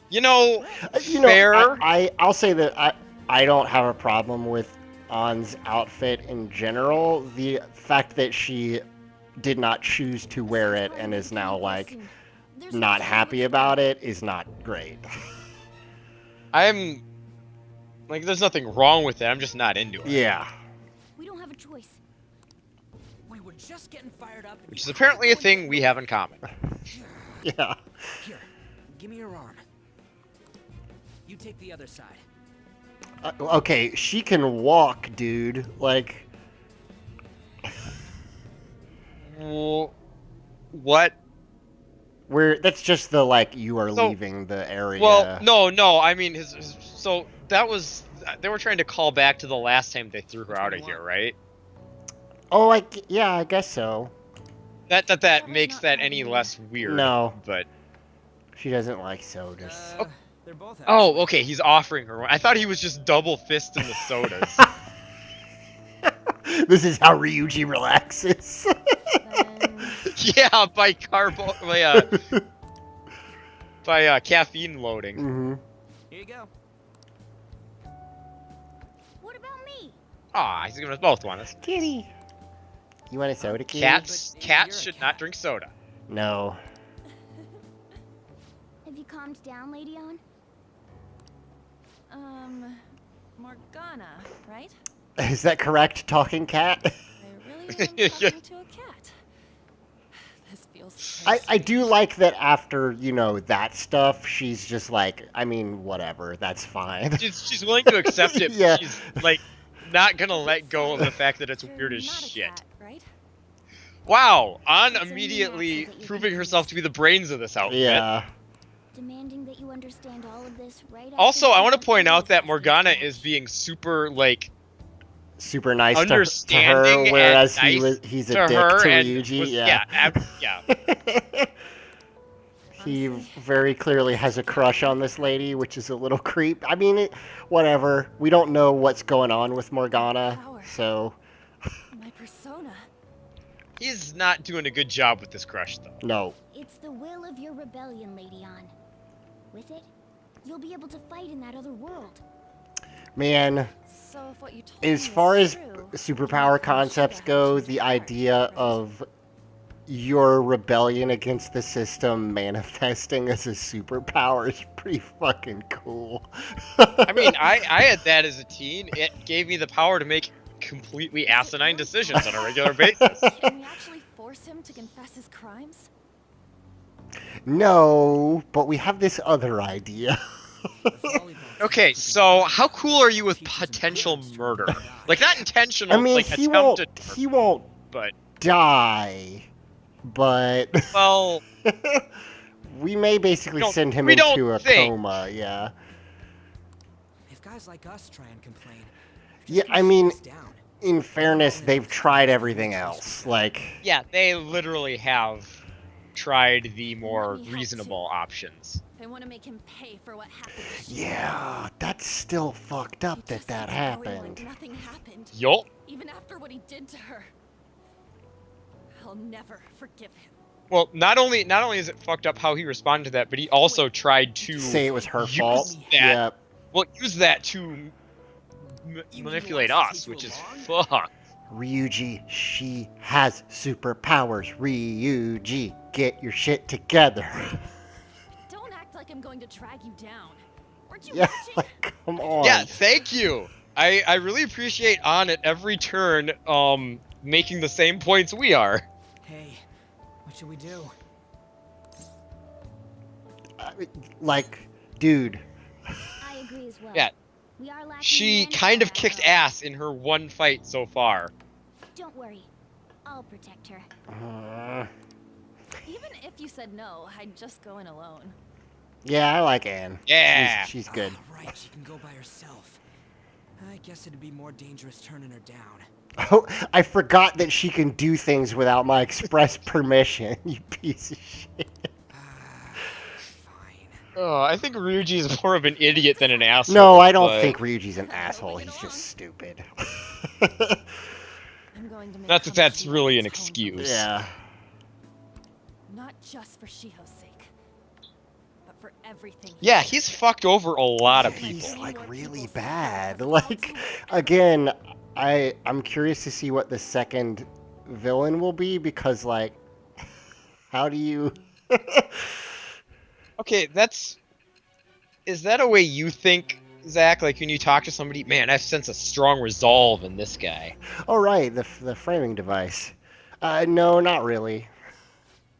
You know, You know, fair. I'll say that I don't have a problem with Ann's outfit in general. The fact that she did not choose to wear it and is now like not happy about it is not great. I'm like, there's nothing wrong with it. I'm just not into it. Yeah. We don't have a choice. We were just getting fired up. Which is apparently a thing we have in common. Yeah. Here, give me your arm. You take the other side. Okay, she can walk, dude. Like, Well, what? that's just the like you are So- leaving the area. Well, no. I mean, so that was they were trying to call back to the last time they threw her out of here, right? Oh, yeah, I guess so. That makes that any less weird. No. But She doesn't like sodas. They're both. oh, okay, he's offering her one. I thought he was just double fisting the sodas. This is how Ryuji relaxes. Yeah, by caffeine loading. hmm Here you go. What about me? Ah, he's giving us both one. That's- Kitty. You want a soda, kitty? Cats But you're a should cat. not drink soda. No. Have you calmed down, Lady On? Morgana, right? Is that correct, talking cat? I really am talking to a cat. This feels so I do like that after, you know, that stuff, she's just like, I mean, whatever, that's fine. She's willing to accept it. Yeah. But she's like not gonna let go of the fact that it's You're weird as not a shit. cat, right? Wow, An It's only immediately natural that you proving can herself to be the brains of this outfit. Yeah. Demanding that you understand all of this right after Also, you I want to left point the out that nest Morgana and is being super like Super nice to her, understanding whereas and nice he's a to dick her to and Ryuji. was- Yeah. yeah. He very clearly has a crush on this lady, which is a little creep. I mean, whatever. We don't know what's going on with Morgana, Power. so my persona. He's not doing a good job with this crush though. no. It's the will of your rebellion, Lady On. With it, you'll be able to fight in that other world. Man, So if what you told as me far is as true, superpower you concepts should go, have the chosen idea right? of your rebellion against the system manifesting as a superpower is pretty fucking cool. I mean, I had that as a teen. It gave me the power to make completely asinine decisions on a regular basis. Can we actually force him to confess his crimes? No, but we have this other idea. Okay, so how cool are you with potential murder? Like not intentional, I mean, like he won't attempted murder, he won't but die, but well, we may basically No, send him we don't into a think. coma. Yeah. If guys like us try and complain, Yeah, just I gonna mean, shut us down. in fairness, they've tried everything else. Like, yeah, they literally have tried the more Let me help reasonable options. They want to make him pay for what happened. yeah, that's still fucked up He that just that keeps going like happened. nothing happened, Yup. even after what he did to her. I'll never forgive him. Well, not only is it fucked up how he responded to that, but he also tried to Say it was her use fault. that- Yeah. well, use that to manipulate us, which is fuck. Ryuji, she has superpowers. Ryuji, get your shit together. Don't act like I'm going to drag you down. Weren't you Yeah, watching? like, come on. Yeah, thank you. I really appreciate On at every turn making the same points we are. Hey, what should we do? Like, dude. I agree as well. Yeah, We are lacking she manpower kind of at kicked home. ass in her one fight so far. Don't worry. I'll protect her. Even if you said no, I'd just go in alone. Yeah, I like Anne. Yeah. She's good. Right, she can go by herself. I guess it'd be more dangerous turning her down. Oh, I forgot that she can do things without my express permission. You piece of shit. Fine. Oh, I think Ryuji is more of an idiot than an asshole. No, I don't but- think Ryuji's an asshole. He's just stupid. I'm going to make Not that that's Kamoshida really an atone for excuse. Yeah. Not just for Shiho's sake, but for everything. Yeah, he's fucked over a lot of people. He's like really bad. Like, again, I'm curious to see what the second villain will be because, like, how do you? Okay, is that a way you think, Zach? Like when you talk to somebody, man, I sense a strong resolve in this guy. Oh right, the framing device. No, not really.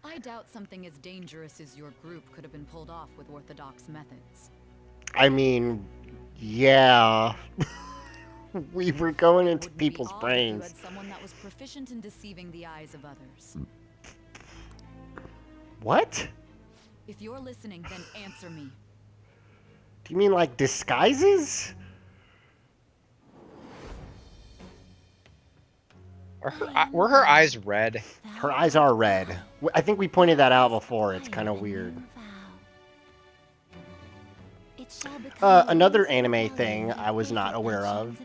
I doubt something as dangerous as your group could have been pulled off with orthodox methods. I mean, yeah. We were going into Wouldn't be people's odd if brains. You had someone that was proficient in deceiving the eyes of others. What? If you're listening, then answer me. Do you mean like disguises? Were her eyes red? Her eyes are red. I think we pointed that out before. It's kind of weird. Another anime thing I was not aware of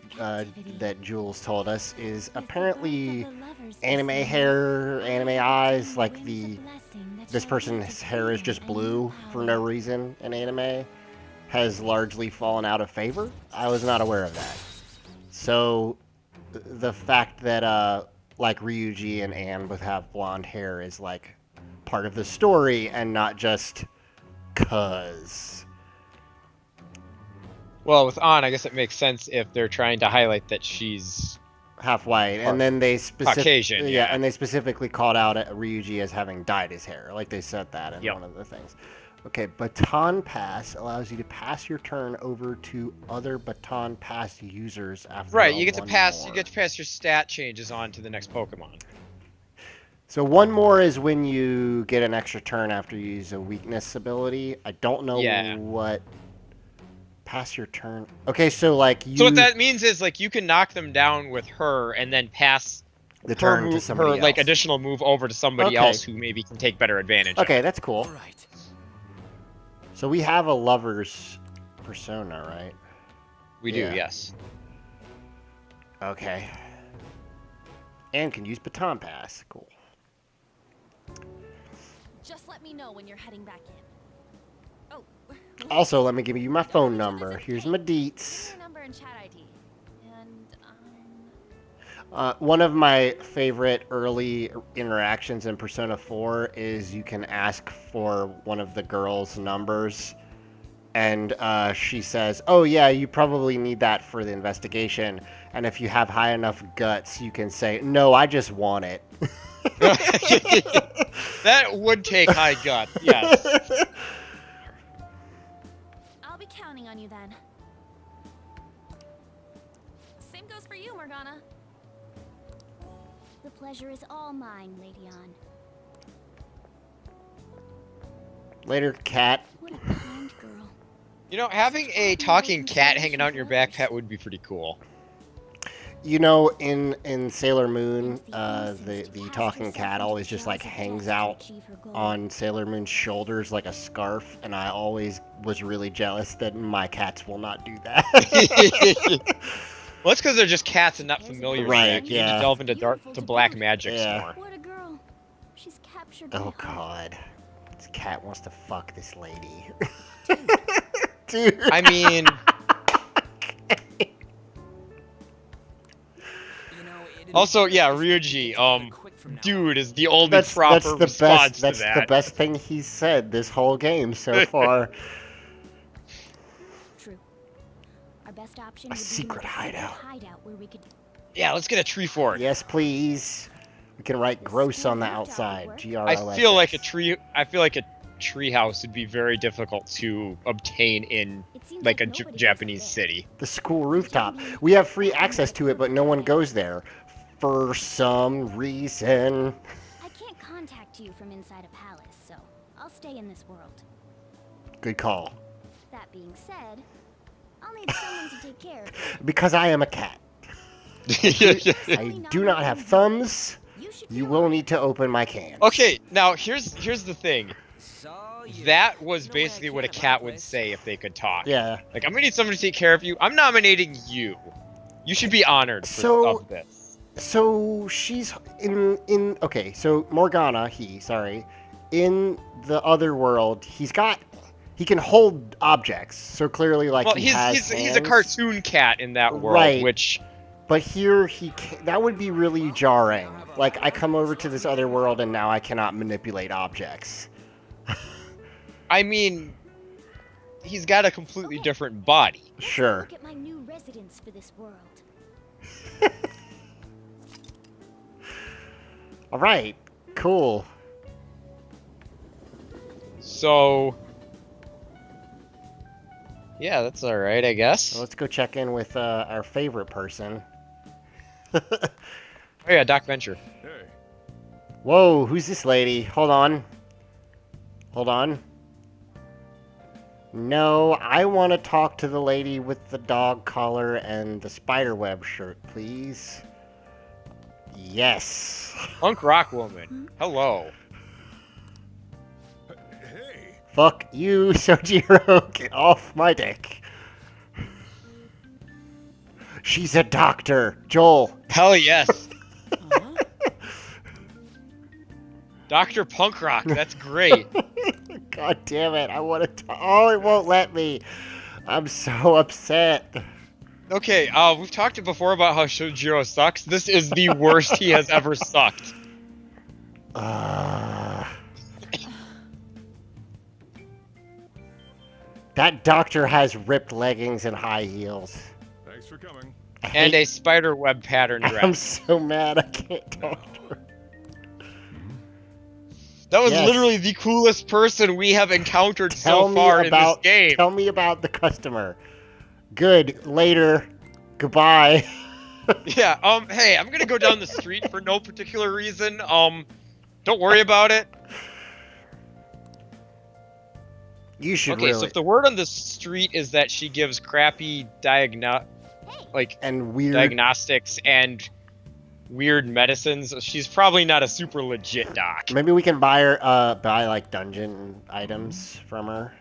that Jules told us is apparently anime hair, anime eyes, like this person's hair is just blue for no reason in anime, has largely fallen out of favor. I was not aware of that. So the fact that like Ryuji and Anne both have blonde hair is like part of the story and not just 'cause. Well, with An, I guess it makes sense if they're trying to highlight that she's Half white, and then they Caucasian, yeah. and they specifically called out Ryuji as having dyed his hair, like they said that in Yep. one of the things. Okay, baton pass allows you to pass your turn over to other baton pass users after right. a You get to one pass. more. You get to pass your stat changes on to the next Pokemon. So one more is when you get an extra turn after you use a weakness ability. I don't know Yeah. what. Pass your turn. Okay, so like you. So what that means is like you can knock them down with her and then pass the her, turn to move, somebody her else. like additional move over to somebody Okay. else who maybe can take better advantage. Okay, that's cool. All right. So we have a lover's persona, right? We Yeah. do, yes. Okay. And can use baton pass. Cool. Just let me know when you're heading back in. Oh. Also, let me give you my phone number. Visit Here's Kate. my Give deets. me your number and chat ID. And One of my favorite early interactions in Persona 4 is you can ask for one of the girls' numbers, and she says, "Oh yeah, you probably need that for the investigation." And if you have high enough guts, you can say, "No, I just want it." That would take high guts, yes. I'll be counting on you then. Same goes for you, Morgana. The pleasure is all mine, Lady Ann. Later, cat. What a kind girl. You know, having a talking cat hanging out in your backpack would be pretty cool. You know, in Sailor Moon, the talking cat always just like hangs out on Sailor Moon's shoulders like a scarf, and I always was really jealous that my cats will not do that. Well, that's because they're just cats and not familiar. Right, Zach. You need yeah. to delve into black magic Yeah. more. What a girl. She's captured Oh my heart. god. This cat wants to fuck this lady. Dude. I mean, You know, it'd also, be yeah, nice if we Ryuji, could get together quick from now on. dude is the only That's proper the response best. to That's that. the best thing he's said this whole game so far. True. Our best option A would be to secret make hideout. where we could. Yeah, let's get a tree fort. Yes, please. We can write gross on the outside. I feel like a tree. I feel like a tree house would be very difficult to obtain in It seems like a nobody goes Japanese there. city. The school rooftop. We have free access to it, but no one goes there for some reason. I can't contact to you from inside a palace, so I'll stay in this world. Good call. That being said, I'll need someone to take care of you. Because I am a cat. I do not have thumbs. You will need to open my cans. Okay, now here's the thing. So you That was no way I basically what a can't cat about would this. say if they could talk. Yeah. Like, I'm gonna need someone to take care of you. I'm nominating you. You should be honored for So- of this. So she's in okay, so Morgana, in the other world, he can hold objects. So clearly like Well, he has he's a hands. cartoon cat in that world, Right. which But here that would be really jarring. Like I come over to this other world and now I cannot manipulate objects. I mean, he's got a completely different body. Sure. Look at my new residence for this world. All right. Cool. So, yeah, that's all right, I guess. So let's go check in with our favorite person. Oh yeah, Doc Venture. Hey, Whoa, who's this lady? Hold on. Hold on. No, I want to talk to the lady with the dog collar and the spiderweb shirt, please. Yes. Punk rock woman. Hello. hey, Fuck you, Sojiro. Get off my dick. She's a doctor. Joel. Hell yes. Dr. Punk Rock, that's great. God damn it. I want to Oh, it won't let me. I'm so upset. Okay, we've talked before about how Shojiro sucks. This is the worst he has ever sucked. That doctor has ripped leggings and high heels. thanks for coming. And a spider web pattern I'm dress. so mad I can't talk to her. That was Yes. literally the coolest person we have encountered Tell so me far in this about game. Tell me about the customer. Good. Later. Goodbye. Yeah, hey, I'm gonna go down the street for no particular reason. Don't worry about it. You should Okay, really. so if the word on the street is that she gives crappy and weird. diagnostics and weird medicines, she's probably not a super legit doc. Maybe we can buy her. Buy like dungeon items from her.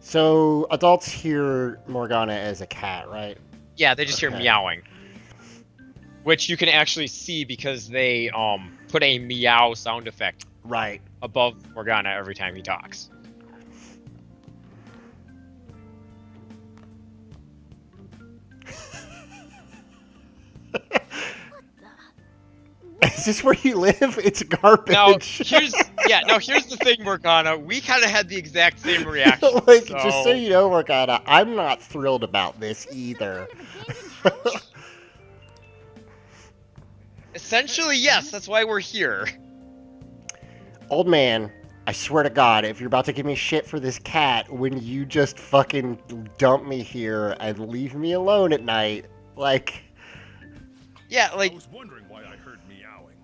So adults hear Morgana as a cat, right? Yeah, they just hear Okay. meowing. Which you can actually see because they put a meow sound effect Right. above Morgana every time he talks. Is this where you live? It's garbage. Now here's the thing, Morgana. We kind of had the exact same reaction. like, just so you know, Morgana, I'm not thrilled about this either. Essentially, yes. That's why we're here. Old man, I swear to God, if you're about to give me shit for this cat, when you just fucking dump me here and leave me alone at night, like... Yeah, I like was wondering why I heard meowing.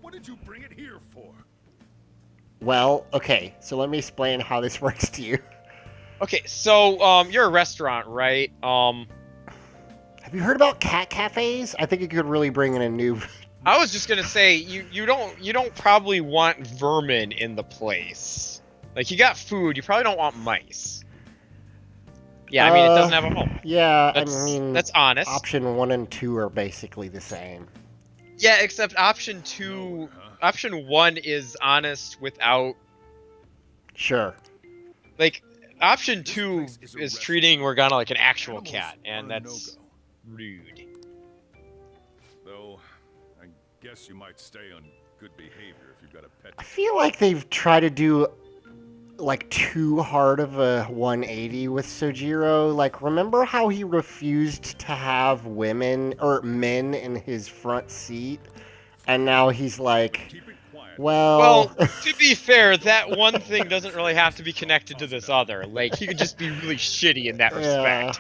What did you bring it here for? Well, okay, so let me explain how this works to you. okay. So you're a restaurant, right? Have you heard about cat cafes? I think it could really bring in a new... I was just gonna say you don't probably want vermin in the place. Like you got food, you probably don't want mice. Yeah, I mean it doesn't have a home. Yeah, That's, I mean... that's honest. Option 1 and 2 are basically the same. Yeah, except option 2, option 1 is honest without Sure. like option 2 place is a is restaurant. treating Morgana like an actual Animals cat, and are a that's no-go. rude. Though, I guess you might stay on good behavior if you've got a pet. I feel like they've tried to do like too hard of a 180 with Sojiro. Like, remember how he refused to have women or men in his front seat? And now he's like, Keep it quiet. Well, to be fair, that one thing doesn't really have to be connected to this other. Like, he could just be really shitty in that respect.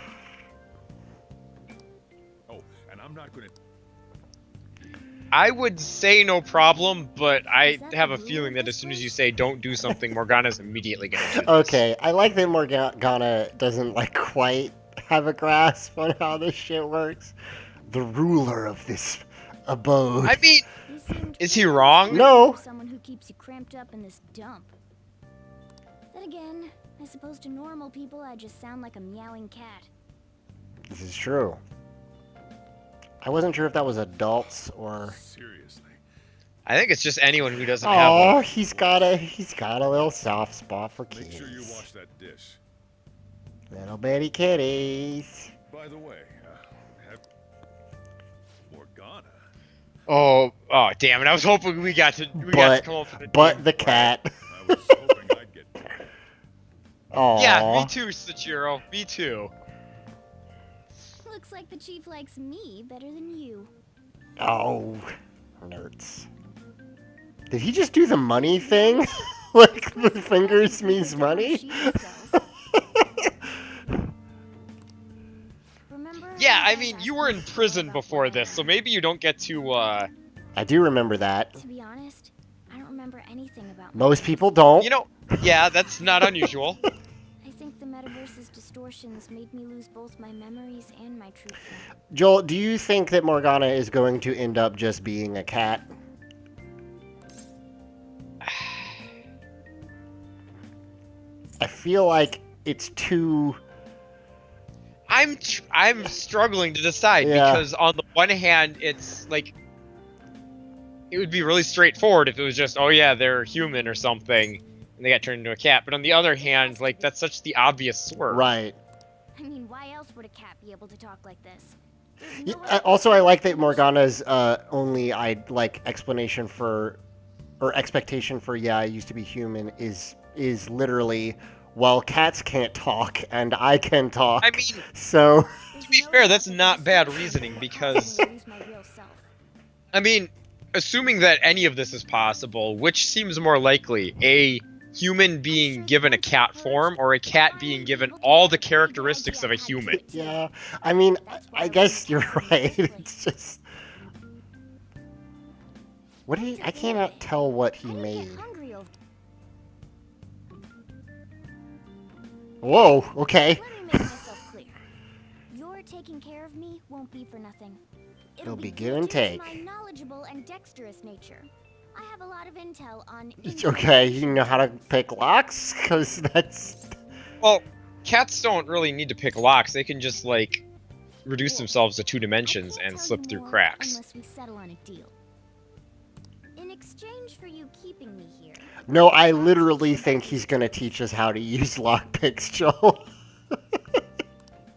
Oh, and I'm not gonna. I would say no problem, but I Is that have the a rule feeling of that this as soon as you place? say don't do something, Morgana's immediately gonna do this. Okay, I like that Morgana doesn't like quite have a grasp on how this shit works. The ruler of this abode. I mean, You seemed is pretty he wrong? understanding No. for someone who keeps you cramped up in this dump. Then again, I suppose to normal people I just sound like a meowing cat. This is true. I wasn't sure if that was adults or. Seriously. I think it's just anyone who doesn't have Oh, a... he's got a little soft spot for Make kitties. sure you wash that dish. Little bitty kitties. By the way, have Morgana. Oh, damn it! I was hoping we got to come up with a But name the for it. cat. I was hoping I'd get to. Oh. Yeah, me too, Sachiro. Me too. Looks like the chief likes me better than you. Oh, nerds. Did he just do the money thing? Like the fingers means money? Yeah, I mean, you were in prison before this, so maybe you don't get to, I do remember that. To be honest, I don't remember anything about Most people don't. You know, yeah, that's not unusual. I think the metaverse's distortions made me lose both my memories and my truth. Joel, do you think that Morgana is going to end up just being a cat? I feel like it's too... I'm struggling to decide Yeah. because on the one hand, it's like it would be really straightforward if it was just, oh yeah, they're human or something, and they got turned into a cat. But on the other hand, like that's such the obvious swerve. Right. I mean, why else would a cat be able to talk like this? Also, I like that Morgana's only explanation for, or expectation for, yeah, I used to be human is literally, well, cats can't talk and I can talk. I mean, so to be fair, that's not bad reasoning because, I mean, assuming that any of this is possible, which seems more likely, a human being given a cat form or a cat being given all the characteristics of a human? Yeah, I mean, I guess you're right. It's just, what did he? I cannot tell what he made. Whoa. Okay. Let me make myself clear. Your taking care of me won't be for nothing. It'll be due give and to take. my knowledgeable and dexterous nature. I have a lot of intel on. It's okay. You know how to pick locks, because that's. Well, cats don't really need to pick locks. They can just like reduce themselves to 2 dimensions and slip through cracks. Unless we settle on a deal. In exchange for you keeping me here. No, I literally think he's gonna teach us how to use lockpicks, Joel.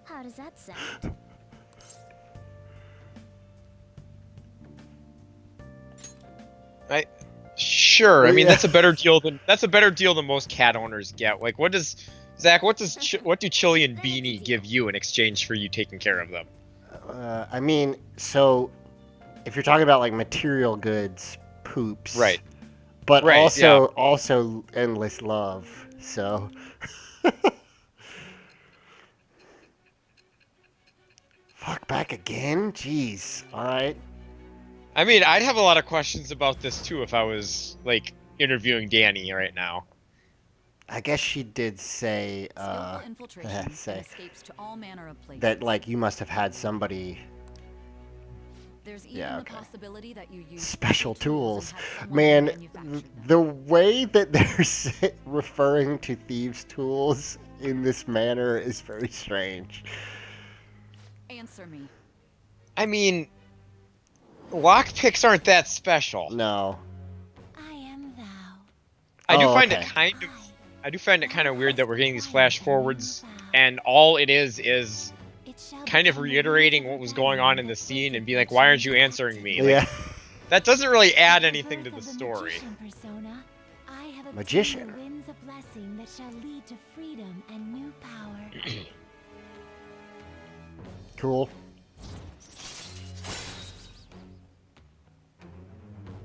How does that sound? Sure. I mean, Yeah. that's a better deal than most cat owners get. Like, what does Zach? What do Chili and Beanie give you in exchange for you taking care of them? I mean, so if you're talking about like material goods, poops, Right. But Right, also endless love. So. Fuck back again? Jeez. All right. I mean, I'd have a lot of questions about this too if I was like interviewing Danny right now. I guess she did say, Skillful infiltration and say escapes to all manner of places. that like you must have had somebody There's even Yeah, the okay. possibility that you use special tools. and have someone Man, manufacture the way that they're referring to thieves' tools in this manner is very strange. Answer me. I mean, lockpicks aren't that special. No. I am thou. I do Oh, find okay. it kind of weird that we're getting these flash forwards, and all it is kind of reiterating what was going on in the scene and being like, why aren't you answering me? Like, Yeah. that doesn't really add anything to the story. Magician. The winds of blessing that shall lead to freedom and new power. Cool.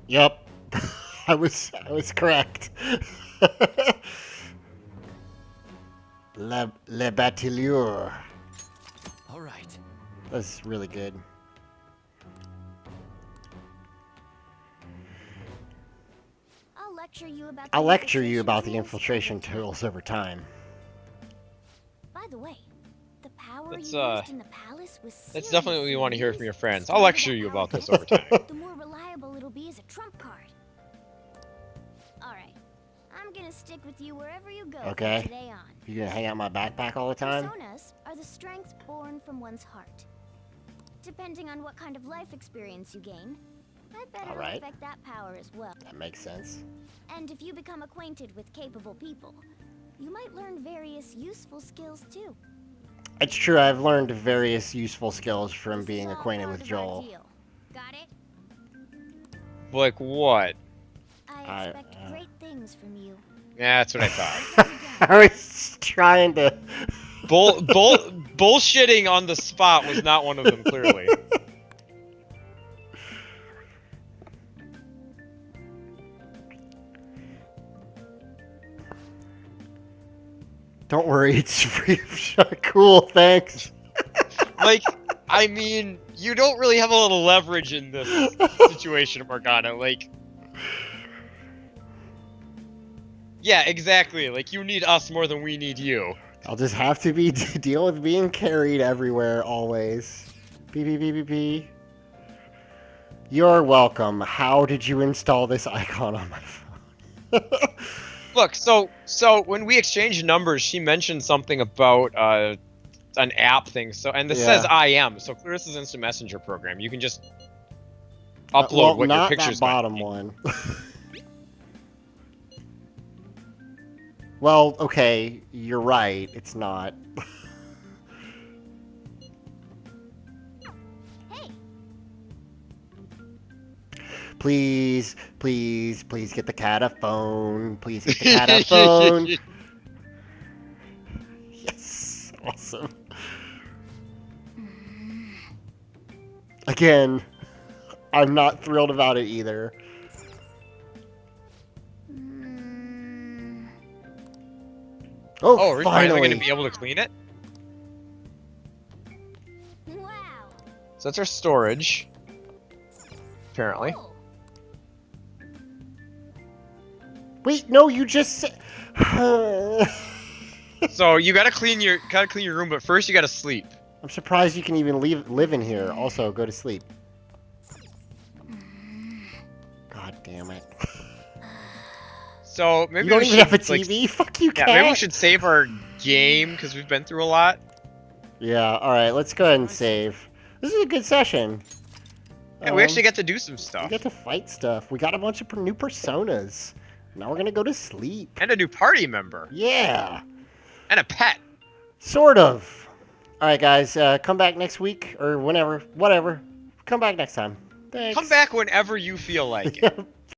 Yep. I was correct. Le Batilleur. All right. That's really good. lecture you about. I'll lecture you about the infiltration tools over time. By the way, the power That's, you used in the palace was That's definitely what we want to hear from seriously your friends. used. I'll lecture you about this over time. The more reliable it'll be as a trump card. All right, I'm gonna stick with you wherever you go Okay. from today on. You gonna hang out my backpack all the time? Personas are the strengths born from one's heart. Depending on what kind of life experience you gain, I bet it'll Alright. affect that power as well. That makes sense. And if you become acquainted with capable people, you might learn various useful skills too. It's true, I've learned various useful skills from This being is all acquainted part with of our Joel. deal. Got it? Like what? I expect great things from you. Yeah, that's what I thought. I was trying to... Bullshitting on the spot was not one of them, clearly. Don't worry, it's free of charge. Cool, thanks. Like, I mean, you don't really have a lot of leverage in this situation, Morgana. Like, yeah, exactly. Like, you need us more than we need you. I'll just have to be deal with being carried everywhere, always. Beep, beep, beep, beep, beep. You're welcome. How did you install this icon on my phone? Look, so when we exchanged numbers, she mentioned something about an app thing. So, and this says I am. So clear this is Instant Messenger program. You can just upload well, what your not pictures that bottom one. Well, okay, you're right. It's not. Hey, Please, please, please get the cat a phone. Please get the cat a phone. Yes, awesome. Again, I'm not thrilled about it either. Oh, Oh, are we finally! finally going to be able to clean it? wow. So that's our storage. Apparently. Cool. Wait, no, you just said... So you gotta clean your room, but first you gotta sleep. I'm surprised you can even live in here. Also, go to sleep. God damn it. So maybe You don't we even should have a TV? like, Fuck you, yeah, cat! maybe we should save our game because we've been through a lot. Yeah, alright, let's go ahead and save. This is a good session. Yeah, we actually get to do some stuff. We get to fight stuff. We got a bunch of new personas. Now we're gonna go to sleep. And a new party member. Yeah! And a pet. Sort of. Alright, guys, come back next week, or whenever, whatever. Come back next time. Thanks. Come back whenever you feel like it.